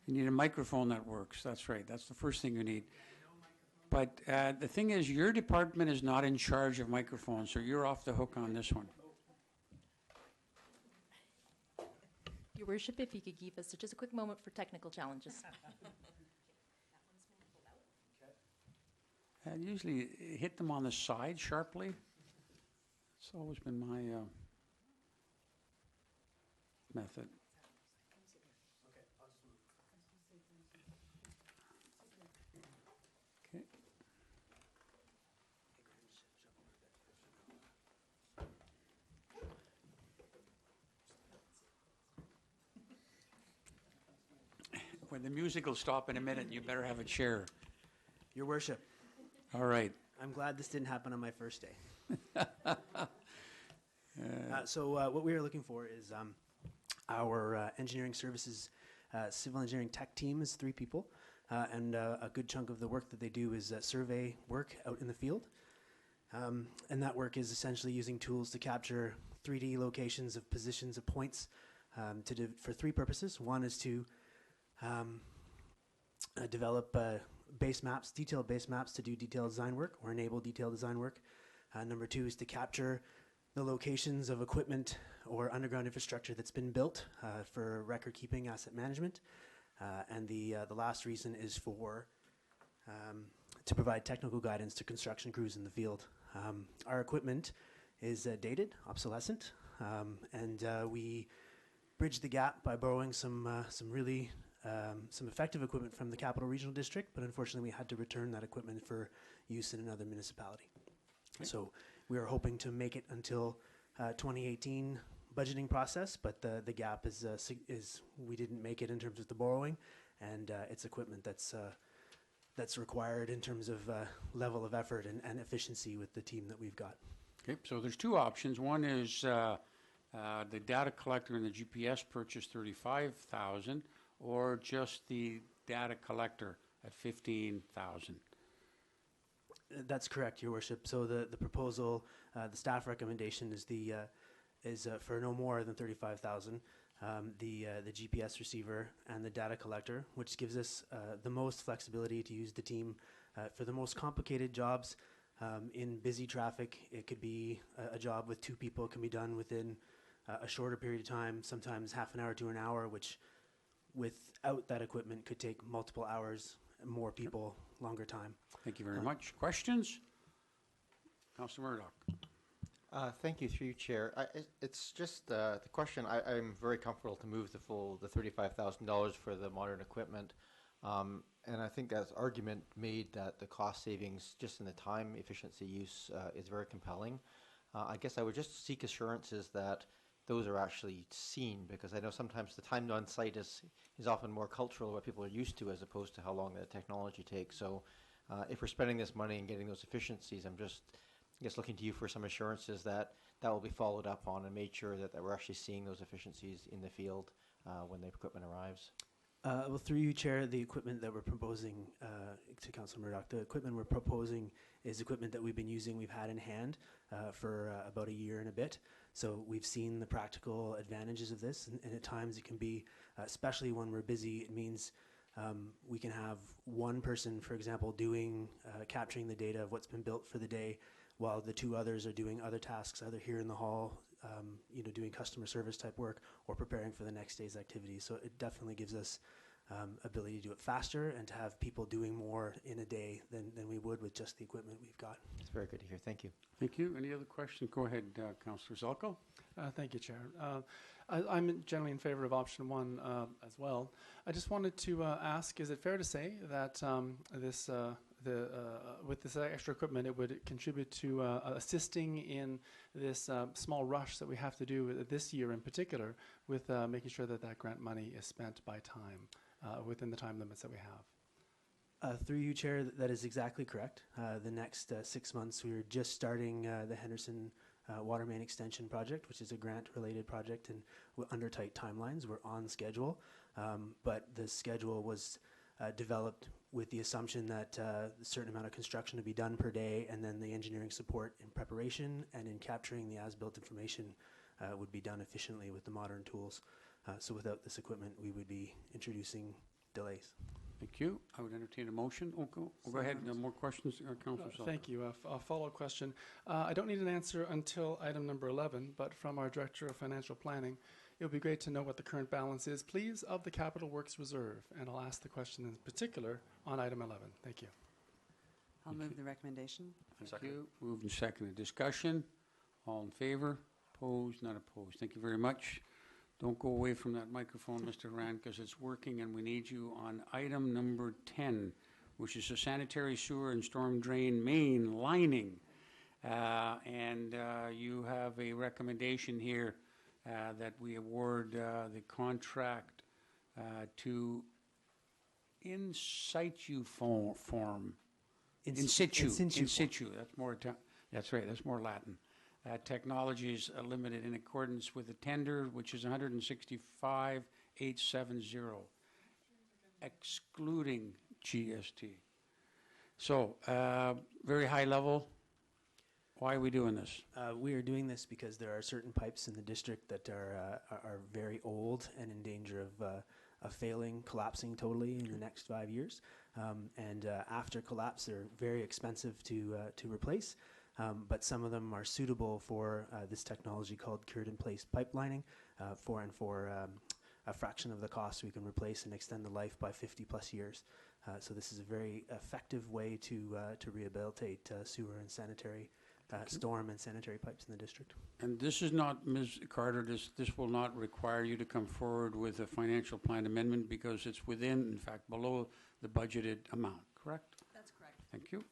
You need a microphone that works. That's right. That's the first thing you need. But the thing is, your department is not in charge of microphones, so you're off the hook on this one. Your Worship, if you could give us just a quick moment for technical challenges. Usually hit them on the side sharply. It's always been my method. Okay. When the music will stop in a minute, you better have a chair. Your Worship, All right. I'm glad this didn't happen on my first day. So what we are looking for is our engineering services, civil engineering tech team is 3 people, and a good chunk of the work that they do is survey work out in the field. And that work is essentially using tools to capture 3D locations of positions of points for 3 purposes. One is to develop base maps, detailed base maps to do detailed design work or enable detailed design work. Number 2 is to capture the locations of equipment or underground infrastructure that's been built for record keeping, asset management. And the last reason is for to provide technical guidance to construction crews in the field. Our equipment is dated, obsolescent, and we bridge the gap by borrowing some effective equipment from the Capital Regional District, but unfortunately we had to return that equipment for use in another municipality. Okay. So we are hoping to make it until 2018 budgeting process, but the gap is we didn't make it in terms of the borrowing, and it's equipment that's required in terms of level of effort and efficiency with the team that we've got. Okay, so there's 2 options. One is the data collector and the GPS purchase $35,000, or just the data collector at $15,000. That's correct, Your Worship. So the proposal, the staff recommendation is for no more than $35,000. The GPS receiver and the data collector, which gives us the most flexibility to use the team for the most complicated jobs. In busy traffic, it could be a job with 2 people. It can be done within a shorter period of time, sometimes half an hour to an hour, which without that equipment could take multiple hours, more people, longer time. Thank you very much. Questions? Councilor Murdoch. Thank you, through you, Chair. It's just the question. I'm very comfortable to move the $35,000 for the modern equipment, and I think that's argument made that the cost savings just in the time efficiency use is very compelling. I guess I would just seek assurances that those are actually seen, because I know sometimes the time on site is often more cultural, what people are used to, as opposed to how long the technology takes. So if we're spending this money and getting those efficiencies, I'm just, I guess, looking to you for some assurances that that will be followed up on and made sure that we're actually seeing those efficiencies in the field when the equipment arrives. Well, through you, Chair, the equipment that we're proposing to Councilor Murdoch, the equipment we're proposing is equipment that we've been using, we've had in hand for about a year and a bit. So we've seen the practical advantages of this, and at times it can be, especially when we're busy, it means we can have one person, for example, doing, capturing the data of what's been built for the day, while the 2 others are doing other tasks, either here in the hall, doing customer service type work, or preparing for the next day's activities. So it definitely gives us ability to do it faster and to have people doing more in a day than we would with just the equipment we've got. It's very good to hear. Thank you. Thank you. Any other questions? Go ahead, Councillor Zelko. Thank you, Chair. I'm generally in favor of option one as well. I just wanted to ask, is it fair to say that with this extra equipment, it would contribute to assisting in this small rush that we have to do this year in particular with making sure that that grant money is spent by time, within the time limits that we have? Through you, Chair, that is exactly correct. The next 6 months, we are just starting the Henderson water main extension project, which is a grant-related project, and we're under tight timelines. We're on schedule, but the schedule was developed with the assumption that a certain amount of construction to be done per day, and then the engineering support in preparation and in capturing the as-built information would be done efficiently with the modern tools. So without this equipment, we would be introducing delays. Thank you. I would entertain a motion. Go ahead. More questions, Councillor Zelko? Thank you. A follow-up question. I don't need an answer until item number 11, but from our Director of Financial Planning, it would be great to know what the current balance is, please, of the Capital Works Reserve. And I'll ask the question in particular on item 11. Thank you. I'll move the recommendation. Thank you. Moved and seconded. Discussion. All in favor? Opposed? Not opposed. Thank you very much. Don't go away from that microphone, Mr. Rand, because it's working, and we need you on item number 10, which is the sanitary sewer and storm drain main lining. You have a recommendation here that we award the contract to in situ form. In situ. That's more. That's right. That's more Latin. Technologies Limited in accordance with the tender, which is 165,870, excluding GST. So, very high level. Why are we doing this? We are doing this because there are certain pipes in the district that are very old and in danger of failing, collapsing totally in the next 5 years. After collapse, they're very expensive to replace. But some of them are suitable for this technology called cured-in-place pipelining. For a fraction of the cost, we can replace and extend the life by 50+ years. So this is a very effective way to rehabilitate sewer and sanitary, storm and sanitary pipes in the district. And this is not, Ms. Carter, this will not require you to come forward with a financial plan amendment because it's within, in fact, below the budgeted amount, correct? That's correct. Thank you.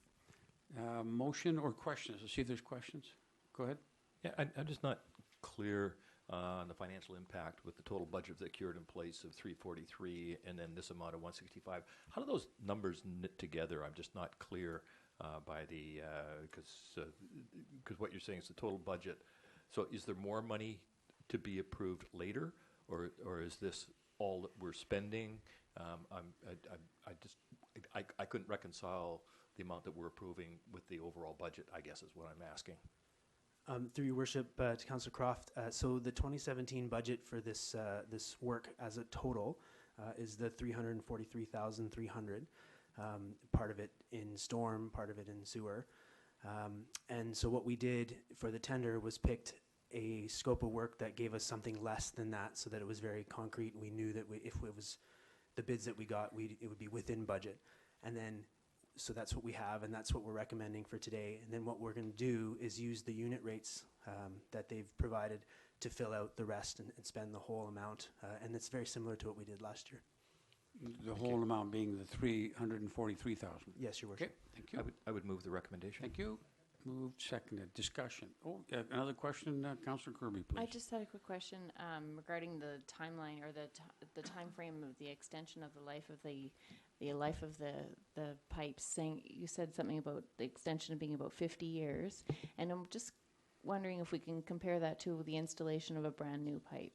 Motion or questions? Let's see if there's questions. Go ahead. Yeah, I'm just not clear on the financial impact with the total budget that cured in place of 343 and then this amount of 165. How do those numbers knit together? I'm just not clear by the, because what you're saying is the total budget. So is there more money to be approved later, or is this all that we're spending? I couldn't reconcile the amount that we're approving with the overall budget, I guess is what I'm asking. Through your worship, to Councillor Croft, so the 2017 budget for this work as a total is the 343,300. Part of it in storm, part of it in sewer. And so what we did for the tender was picked a scope of work that gave us something less than that, so that it was very concrete. We knew that if it was the bids that we got, it would be within budget. And then, so that's what we have, and that's what we're recommending for today. And then what we're going to do is use the unit rates that they've provided to fill out the rest and spend the whole amount. And it's very similar to what we did last year. The whole amount being the 343,000. Yes, Your Worship. Okay, thank you. I would move the recommendation. Thank you. Moved, seconded. Discussion. Another question, Councillor Kirby, please. I just had a quick question regarding the timeline or the time frame of the extension of the life of the life of the pipes. Saying you said something about the extension being about 50 years, and I'm just wondering if we can compare that to the installation of a brand new pipe.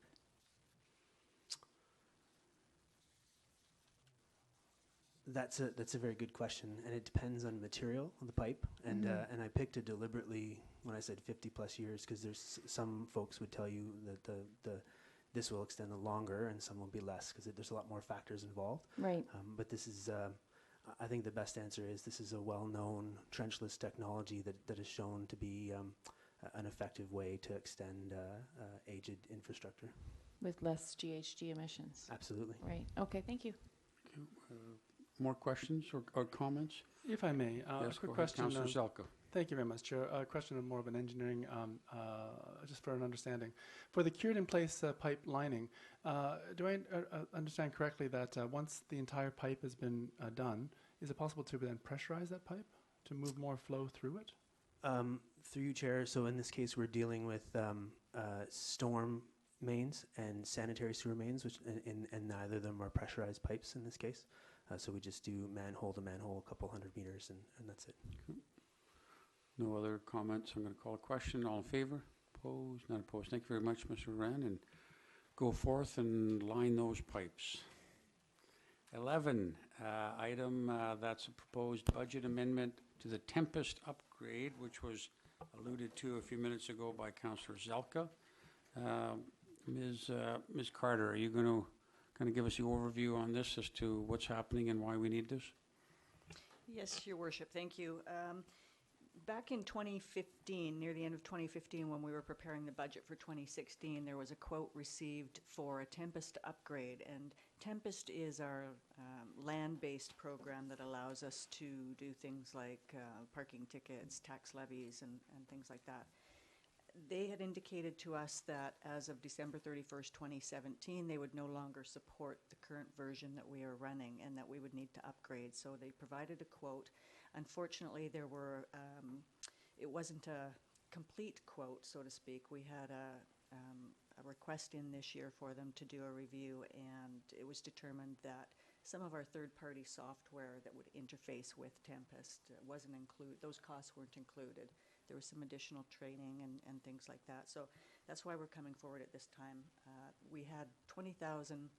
That's a very good question, and it depends on the material of the pipe. And and I picked it deliberately when I said 50+ years, because there's some folks would tell you that this will extend longer, and some will be less, because there's a lot more factors involved. Right. But this is, I think the best answer is this is a well-known trenchless technology that is shown to be an effective way to extend aged infrastructure. With less GHG emissions. Absolutely. Right. Okay. Thank you. More questions or comments? If I may, Yes, a quick go ahead, question. Councillor Zelka. Thank you very much, Chair. A question of more of an engineering, just for an understanding. For the cured-in-place pipe lining, do I understand correctly that once the entire pipe has been done, is it possible to then pressurize that pipe to move more flow through it? Through you, Chair. So in this case, we're dealing with storm mains and sanitary sewer mains, which and neither of them are pressurized pipes in this case. So we just do manhole to manhole, a couple hundred meters, and that's it. No other comments. I'm going to call a question. All in favor? Opposed? Not opposed. Thank you very much, Mr. Wren. And go forth and line those pipes. 11, item that's a proposed budget amendment to the Tempest Upgrade, which was alluded to a few minutes ago by Councillor Zelka. Ms. Carter, are you going to kind of give us the overview on this as to what's happening and why we need this? Yes, Your Worship, thank you. Back in 2015, near the end of 2015, when we were preparing the budget for 2016, there was a quote received for a Tempest Upgrade. And Tempest is our land-based program that allows us to do things like parking tickets, tax levies, and things like that. They had indicated to us that as of December 31st, 2017, they would no longer support the current version that we are running and that we would need to upgrade. So they provided a quote. Unfortunately, there were, it wasn't a complete quote, so to speak. We had a request in this year for them to do a review, and it was determined that some of our third-party software that would interface with Tempest wasn't included. Those costs weren't included. There was some additional training and things like that. So that's why we're coming forward at this time. We had $20,000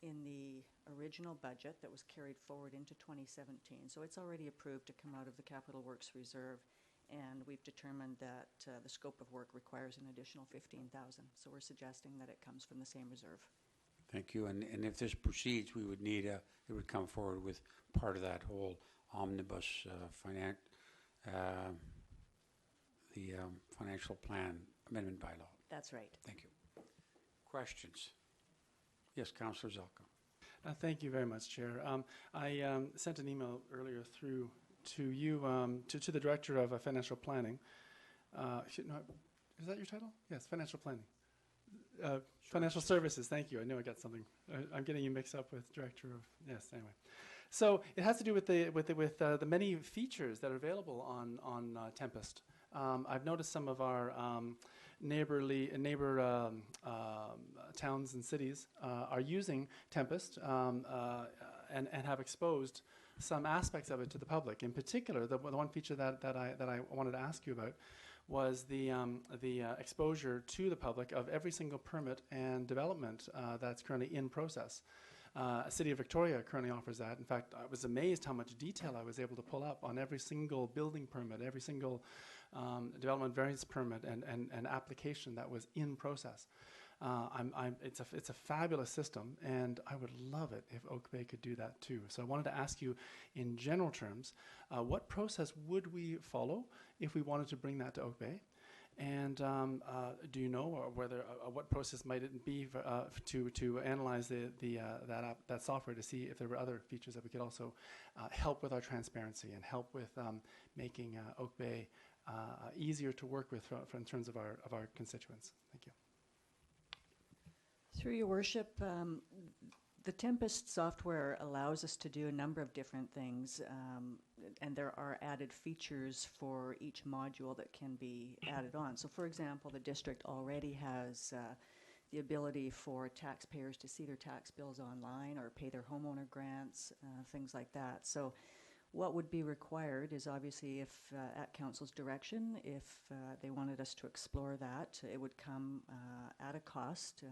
in the original budget that was carried forward into 2017. So it's already approved to come out of the Capital Works Reserve, and we've determined that the scope of work requires an additional $15,000. So we're suggesting that it comes from the same reserve. Thank you. And if this proceeds, we would need it would come forward with part of that whole omnibus financial plan amendment bylaw. That's right. Thank you. Questions? Yes, Councillor Zelka. Thank you very much, Chair. I sent an email earlier through to you, to the Director of Financial Planning. Is that your title? Yes, Financial Planning. Financial Services, thank you. I knew I got something. I'm getting you mixed up with Director of, yes, anyway. So it has to do with the many features that are available on Tempest. I've noticed some of our neighbor towns and cities are using Tempest and have exposed some aspects of it to the public. In particular, the one feature that I wanted to ask you about was the exposure to the public of every single permit and development that's currently in process. City of Victoria currently offers that. In fact, I was amazed how much detail I was able to pull up on every single building permit, every single development variance permit and application that was in process. It's a fabulous system, and I would love it if Oak Bay could do that too. So I wanted to ask you, in general terms, what process would we follow if we wanted to bring that to Oak Bay? And do you know whether what process might it be to analyze that software to see if there were other features that we could also help with our transparency and help with making Oak Bay easier to work with in terms of our constituents? Thank you. Through your worship, the Tempest software allows us to do a number of different things, and there are added features for each module that can be added on. So for example, the district already has the ability for taxpayers to see their tax bills online or pay their homeowner grants, things like that. So what would be required is obviously if at council's direction, if they wanted us to explore that, it would come at a cost,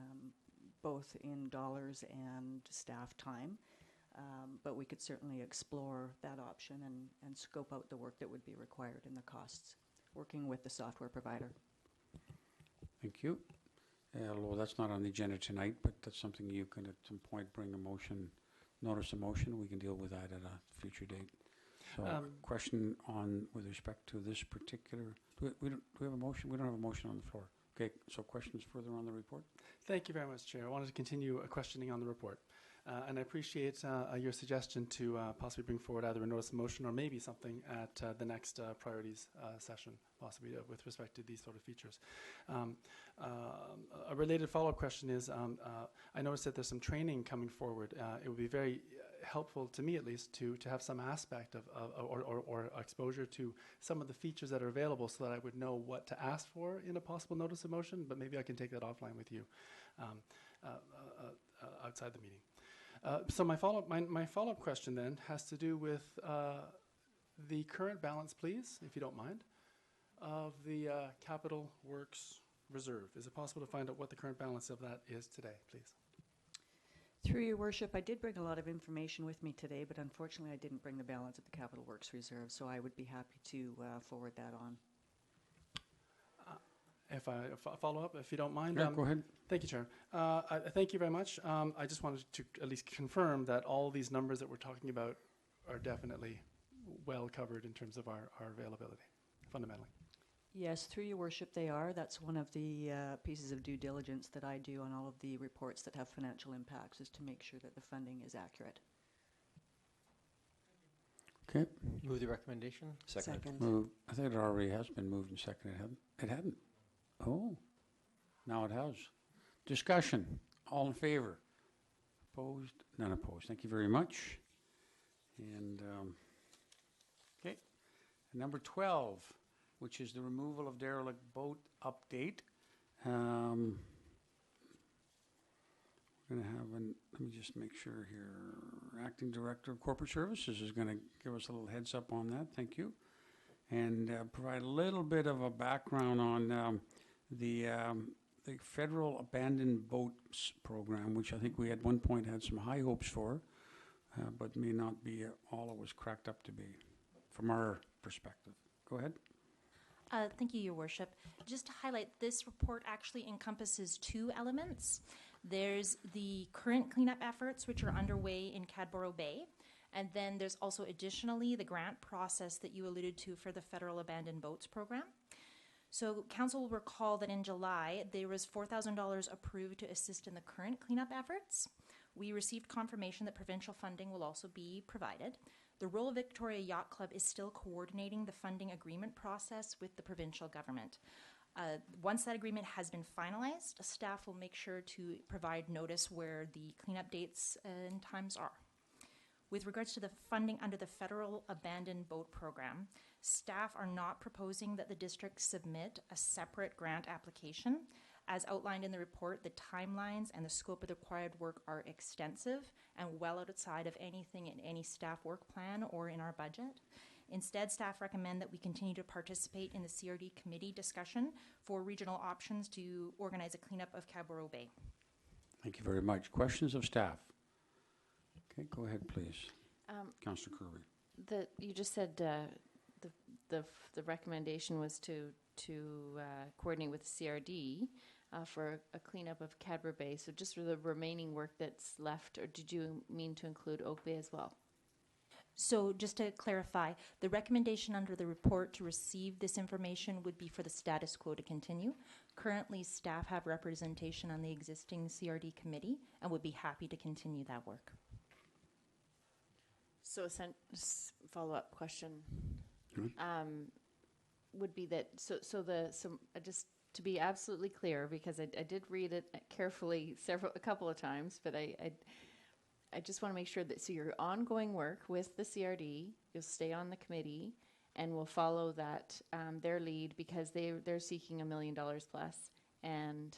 both in dollars and staff time. But we could certainly explore that option and scope out the work that would be required and the costs, working with the software provider. Thank you. Although that's not on the agenda tonight, but that's something you can at some point bring a motion, notice a motion. We can deal with that at a future date. So question on with respect to this particular, do we have a motion? We don't have a motion on the floor. Okay, so questions further on the report? Thank you very much, Chair. I wanted to continue questioning on the report. And I appreciate your suggestion to possibly bring forward either a notice of motion or maybe something at the next priorities session, possibly with respect to these sort of features. A related follow-up question is, I noticed that there's some training coming forward. It would be very helpful to me, at least, to have some aspect of or exposure to some of the features that are available so that I would know what to ask for in a possible notice of motion, but maybe I can take that offline with you outside the meeting. So my follow-up question then has to do with the current balance, please, if you don't mind, of the Capital Works Reserve. Is it possible to find out what the current balance of that is today, please? Through your worship, I did bring a lot of information with me today, but unfortunately I didn't bring the balance of the Capital Works Reserve, so I would be happy to forward that on. If I follow up, if you don't mind. Yeah, go ahead. Thank you, Chair. Thank you very much. I just wanted to at least confirm that all these numbers that we're talking about are definitely well covered in terms of our availability, fundamentally. Yes, through your worship, they are. That's one of the pieces of due diligence that I do on all of the reports that have financial impacts, is to make sure that the funding is accurate. Okay. Move the recommendation. Second. Move. I think it already has been moved and seconded. It hadn't. Oh, now it has. Discussion. All in favor? Opposed? None opposed. Thank you very much. And, okay. Number 12, which is the removal of derelict boat update. We're going to have let me just make sure here. Acting Director of Corporate Services is going to give us a little heads up on that. Thank you. And provide a little bit of a background on the Federal Abandoned Boats Program, which I think we at one point had some high hopes for, but may not be all it was cracked up to be from our perspective. Go ahead. Thank you, Your Worship. Just to highlight, this report actually encompasses two elements. There's the current cleanup efforts, which are underway in Cadboro Bay, and then there's also additionally the grant process that you alluded to for the Federal Abandoned Boats Program. So Council will recall that in July, there was $4,000 approved to assist in the current cleanup efforts. We received confirmation that provincial funding will also be provided. The Royal Victoria Yacht Club is still coordinating the funding agreement process with the provincial government. Once that agreement has been finalized, staff will make sure to provide notice where the cleanup dates and times are. With regards to the funding under the Federal Abandoned Boat Program, staff are not proposing that the district submit a separate grant application. As outlined in the report, the timelines and the scope of the required work are extensive and well outside of anything in any staff work plan or in our budget. Instead, staff recommend that we continue to participate in the CRD committee discussion for regional options to organize a cleanup of Cadboro Bay. Thank you very much. Questions of staff? Okay, go ahead, please. Councillor Kirby. You just said the recommendation was to coordinate with the CRD for a cleanup of Cadboro Bay. So just for the remaining work that's left, or did you mean to include Oak Bay as well? So just to clarify, the recommendation under the report to receive this information would be for the status quo to continue. Currently, staff have representation on the existing CRD committee and would be happy to continue that work. So a follow-up question would be that, just to be absolutely clear, because I did read it carefully a couple of times, but I just want to make sure that, so your ongoing work with the CRD, you'll stay on the committee and we'll follow that, their lead, because they're seeking $1 million plus, and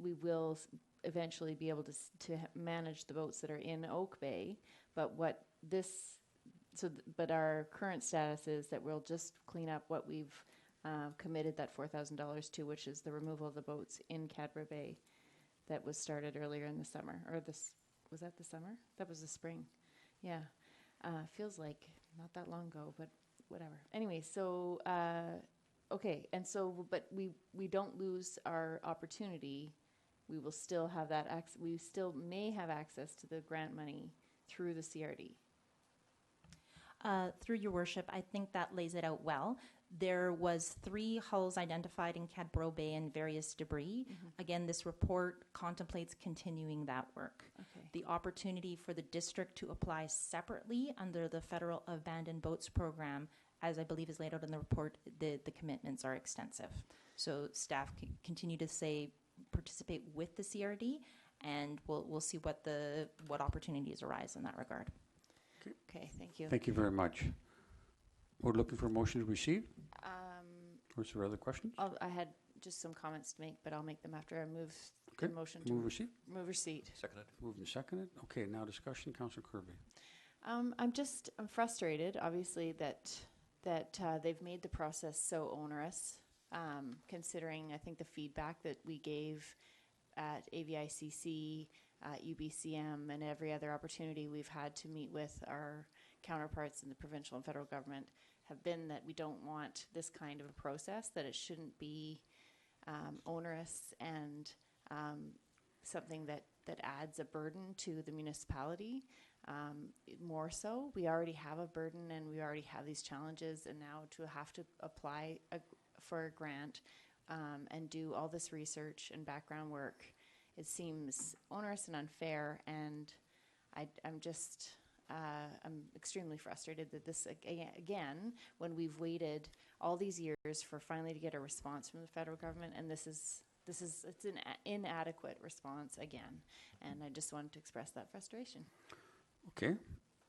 we will eventually be able to manage the boats that are in Oak Bay. But but our current status is that we'll just clean up what we've committed that $4,000 to, which is the removal of the boats in Cadboro Bay that was started earlier in the summer, or was that the summer? That was the spring. Yeah. Feels like not that long ago, but whatever. Anyway, so, okay. And so, but we don't lose our opportunity. We will still have that we still may have access to the grant money through the CRD. Through your worship, I think that lays it out well. There was 3 hulls identified in Cadbro Bay and various debris. Again, this report contemplates continuing that work. Okay. The opportunity for the district to apply separately under the Federal Abandoned Boats Program, as I believe is laid out in the report, the commitments are extensive. So staff continue to say participate with the CRD, and we'll see what opportunities arise in that regard. Okay, thank you. Thank you very much. We're looking for a motion to receive. Or is there other questions? I had just some comments to make, but I'll make them after I move Okay. the motion to Move receipt. move receipt. Seconded. Moved and seconded. Okay, now discussion. Councillor Kirby. I'm frustrated, obviously, that they've made the process so onerous, considering, I think, the feedback that we gave at AVICC, UBCM, and every other opportunity we've had to meet with our counterparts in the provincial and federal government have been that we don't want this kind of a process, that it shouldn't be onerous and something that adds a burden to the municipality. More so, we already have a burden and we already have these challenges, and now to have to apply for a grant and do all this research and background work, it seems onerous and unfair, and I'm extremely frustrated that this, again, when we've waited all these years for finally to get a response from the federal government, and it's an inadequate response again, and I just wanted to express that frustration. Okay.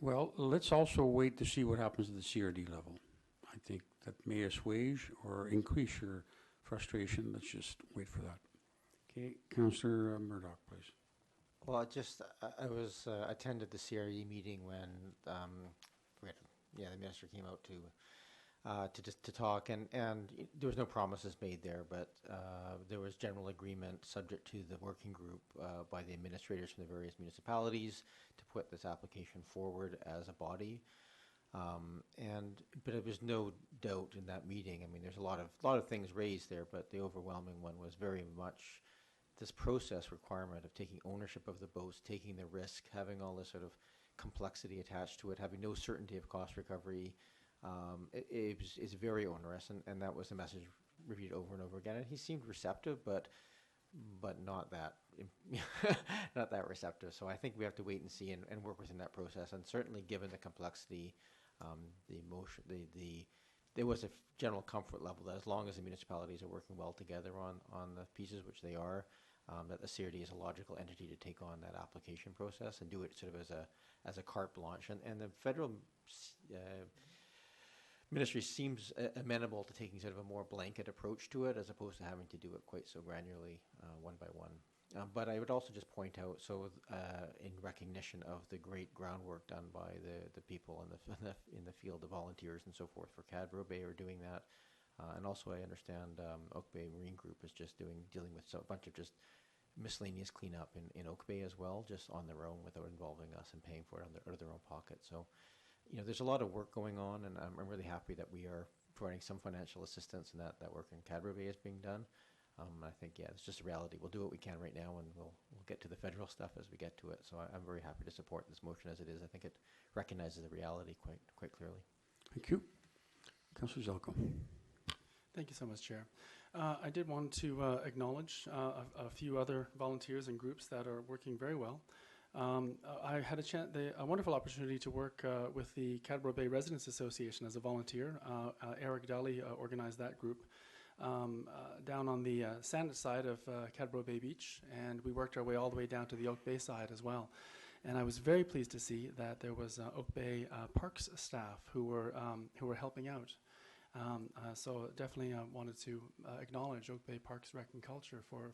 Well, let's also wait to see what happens at the CRD level. I think that may assuage or increase your frustration. Let's just wait for that. Okay, Councillor Murdoch, please. Well, I was attended the CRE meeting when the minister came out to talk, and there was no promises made there, but there was general agreement, subject to the working group by the administrators from the various municipalities, to put this application forward as a body. But there was no doubt in that meeting. I mean, there's a lot of things raised there, but the overwhelming one was very much this process requirement of taking ownership of the boats, taking the risk, having all this sort of complexity attached to it, having no certainty of cost recovery. It's very onerous, and that was the message repeated over and over again. And he seemed receptive, but not that not that receptive. So I think we have to wait and see and work within that process. And certainly, given the complexity, the emotion, there was a general comfort level that as long as the municipalities are working well together on the pieces, which they are, that the CRD is a logical entity to take on that application process and do it sort of as a carte blanche. And the federal ministry seems amenable to taking sort of a more blanket approach to it, as opposed to having to do it quite so granularly, one by one. But I would also just point out, in recognition of the great groundwork done by the people in the field, the volunteers and so forth for Cadbro Bay are doing that. And also I understand Oak Bay Marine Group is just dealing with a bunch of just miscellaneous cleanup in Oak Bay as well, just on their own without involving us and paying for it out of their own pocket. So, there's a lot of work going on, and I'm really happy that we are providing some financial assistance, and that work in Cadbro Bay is being done. I think, it's just a reality. We'll do what we can right now, and we'll get to the federal stuff as we get to it. So I'm very happy to support this motion as it is. I think it recognizes the reality quite clearly. Thank you. Councillor Zelko. Thank you so much, Chair. I did want to acknowledge a few other volunteers and groups that are working very well. I had a wonderful opportunity to work with the Cadbro Bay Residents Association as a volunteer. Eric Daly organized that group down on the sand side of Cadbro Bay Beach, and we worked our way all the way down to the Oak Bay side as well. And I was very pleased to see that there was Oak Bay Parks staff who were helping out. So definitely wanted to acknowledge Oak Bay Parks Rec and Culture for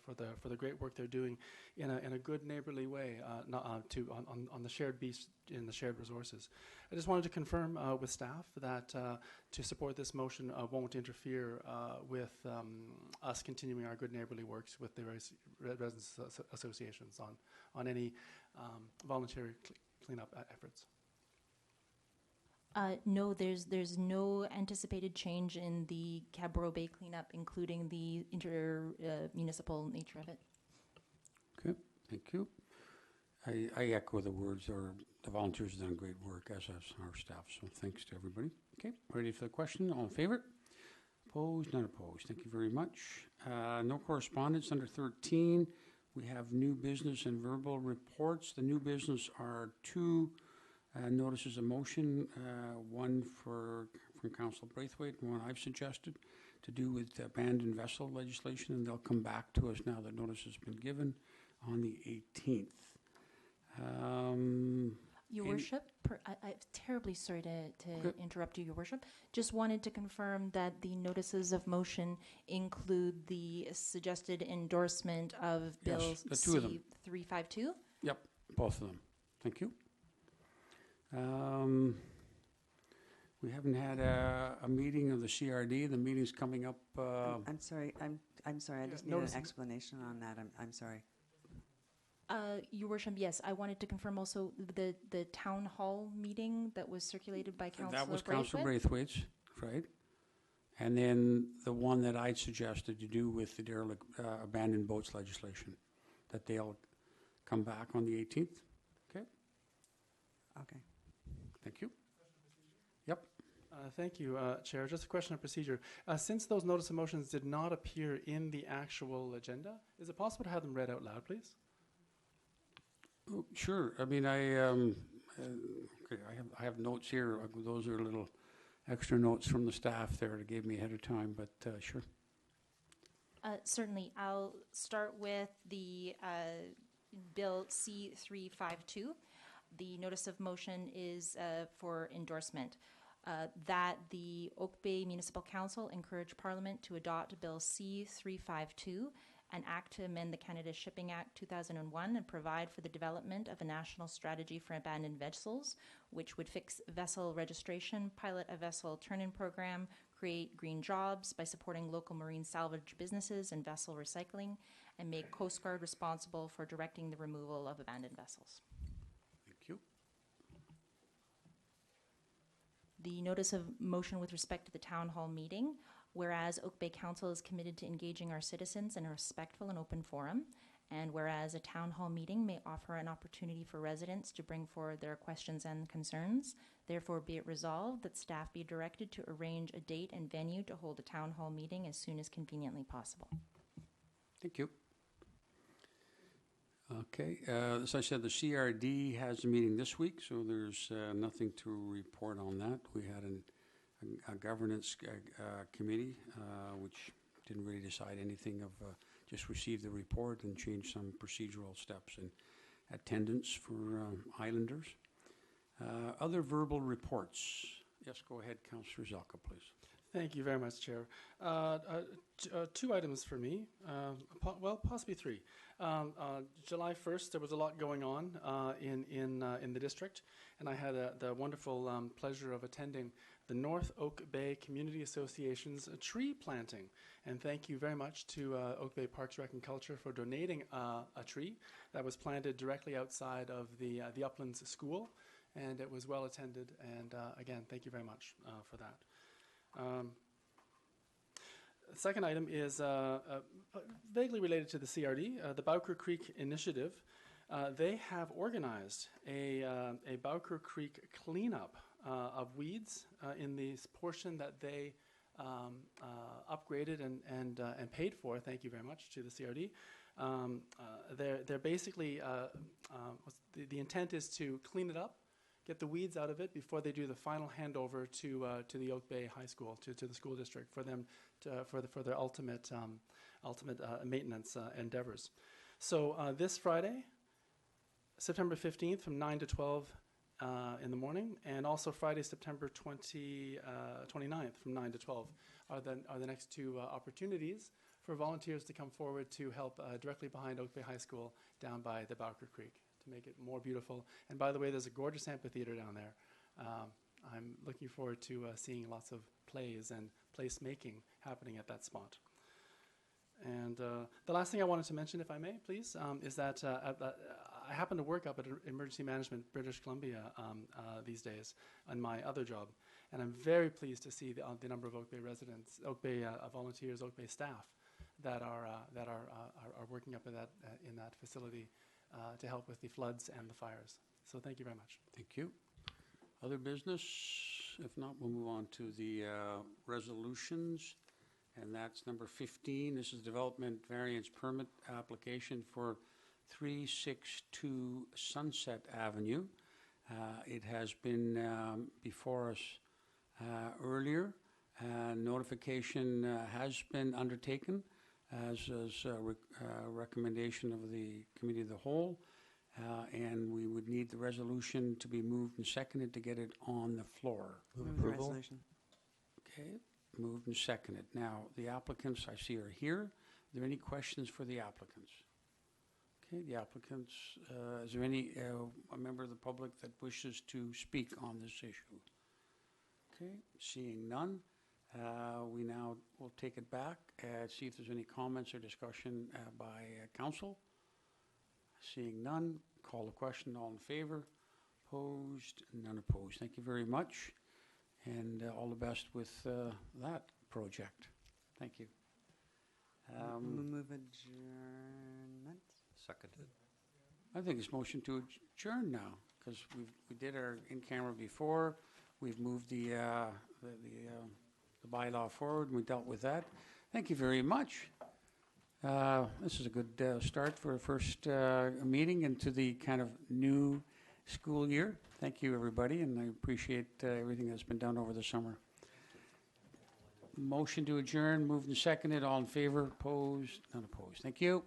the great work they're doing in a good neighborly way on the shared beach in the shared resources. I just wanted to confirm with staff that to support this motion won't interfere with us continuing our good neighborly works with the various residents associations on any voluntary cleanup efforts. No, there's no anticipated change in the Cadbro Bay cleanup, including the municipal nature of it. Okay, thank you. I echo the words, or the volunteers have done great work, as has our staff, so thanks to everybody. Okay, ready for the question? All in favor? Opposed? None opposed. Thank you very much. No correspondence under 13. We have new business and verbal reports. The new business are two notices of motion, one from Council Braithwaite, and one I've suggested, to do with abandoned vessel legislation, and they'll come back to us now that notice has been given on the 18th. Your Worship, I'm terribly sorry to interrupt you, Your Worship. Just wanted to confirm that the notices of motion include the suggested endorsement of Bill Yes, the two of them. C-352? Yep, both of them. Thank you. We haven't had a meeting of the CRD. The meeting's coming up. I'm sorry. I'm sorry. I just need an explanation on that. I'm sorry. Your Worship, yes, I wanted to confirm also the town hall meeting that was circulated by Councillor That was Braithwaite. Councillor Braithwaite's, right? And then the one that I'd suggested to do with the derelict abandoned boats legislation, that they'll come back on the 18th. Okay? Okay. Thank you. Yep. Thank you, Chair. Just a question of procedure. Since those notice of motions did not appear in the actual agenda, is it possible to have them read out loud, please? Oh, sure. I mean, okay, I have notes here. Those are little extra notes from the staff there that gave me ahead of time, but sure. Certainly. I'll start with the Bill C-352. The notice of motion is for endorsement. That the Oak Bay Municipal Council encourage Parliament to adopt Bill C-352, an act to amend the Canada Shipping Act 2001 and provide for the development of a national strategy for abandoned vessels, which would fix vessel registration, pilot a vessel turn-in program, create green jobs by supporting local marine salvage businesses and vessel recycling, and make Coast Guard responsible for directing the removal of abandoned vessels. Thank you. The notice of motion with respect to the town hall meeting. Whereas Oak Bay Council is committed to engaging our citizens in a respectful and open forum, and whereas a town hall meeting may offer an opportunity for residents to bring forward their questions and concerns, therefore be it resolved that staff be directed to arrange a date and venue to hold a town hall meeting as soon as conveniently possible. Thank you. Okay, as I said, the CRD has a meeting this week, so there's nothing to report on that. We had a governance committee, which didn't really decide anything, just received the report and changed some procedural steps in attendance for islanders. Other verbal reports. Yes, go ahead, Councillor Zelka, please. Thank you very much, Chair. Two items for me, well, possibly three. July 1st, there was a lot going on in the district, and I had the wonderful pleasure of attending the North Oak Bay Community Association's tree planting. And thank you very much to Oak Bay Parks, Rec and Culture for donating a tree that was planted directly outside of the Uplands School, and it was well attended. And again, thank you very much for that. The second item is vaguely related to the CRD, the Bowker Creek Initiative. They have organized a Bowker Creek cleanup of weeds in this portion that they upgraded and paid for. Thank you very much to the CRD. They're basically, the intent is to clean it up, get the weeds out of it before they do the final handover to the Oak Bay High School, to the school district, for them for their ultimate maintenance endeavors. So this Friday, September 15th, from 9 to 12 in the morning, and also Friday, September 29th, from 9 to 12 are the next two opportunities for volunteers to come forward to help directly behind Oak Bay High School down by the Bowker Creek, to make it more beautiful. And by the way, there's a gorgeous amphitheater down there. I'm looking forward to seeing lots of plays and placemaking happening at that spot. And the last thing I wanted to mention, if I may, please, is that I happen to work up at Emergency Management British Columbia these days on my other job, and I'm very pleased to see the number of Oak Bay residents, Oak Bay volunteers, Oak Bay staff that are working up in that facility to help with the floods and the fires. So thank you very much. Thank you. Other business? If not, we'll move on to the resolutions. And that's number 15. This is Development Variance Permit Application for 362 Sunset Avenue. It has been before us earlier. Notification has been undertaken as a recommendation of the Committee of the Whole. And we would need the resolution to be moved and seconded to get it on the floor. Move approval. Resolution. Okay, moved and seconded. Now, the applicants I see are here. Are there any questions for the applicants? Okay, the applicants, is there any a member of the public that wishes to speak on this issue? Okay, seeing none, we now will take it back and see if there's any comments or discussion by council. Seeing none, call the question. All in favor? Opposed? None opposed. Thank you very much, and all the best with that project. Thank you. Move adjournment. Seconded. I think it's motion to adjourn now, because we did our in-camera before. We've moved the bylaw forward, and we dealt with that. Thank you very much. This is a good start for a first meeting into the kind of new school year. Thank you, everybody, and I appreciate everything that's been done over the summer. Motion to adjourn, moved and seconded. All in favor? Opposed? None opposed. Thank you.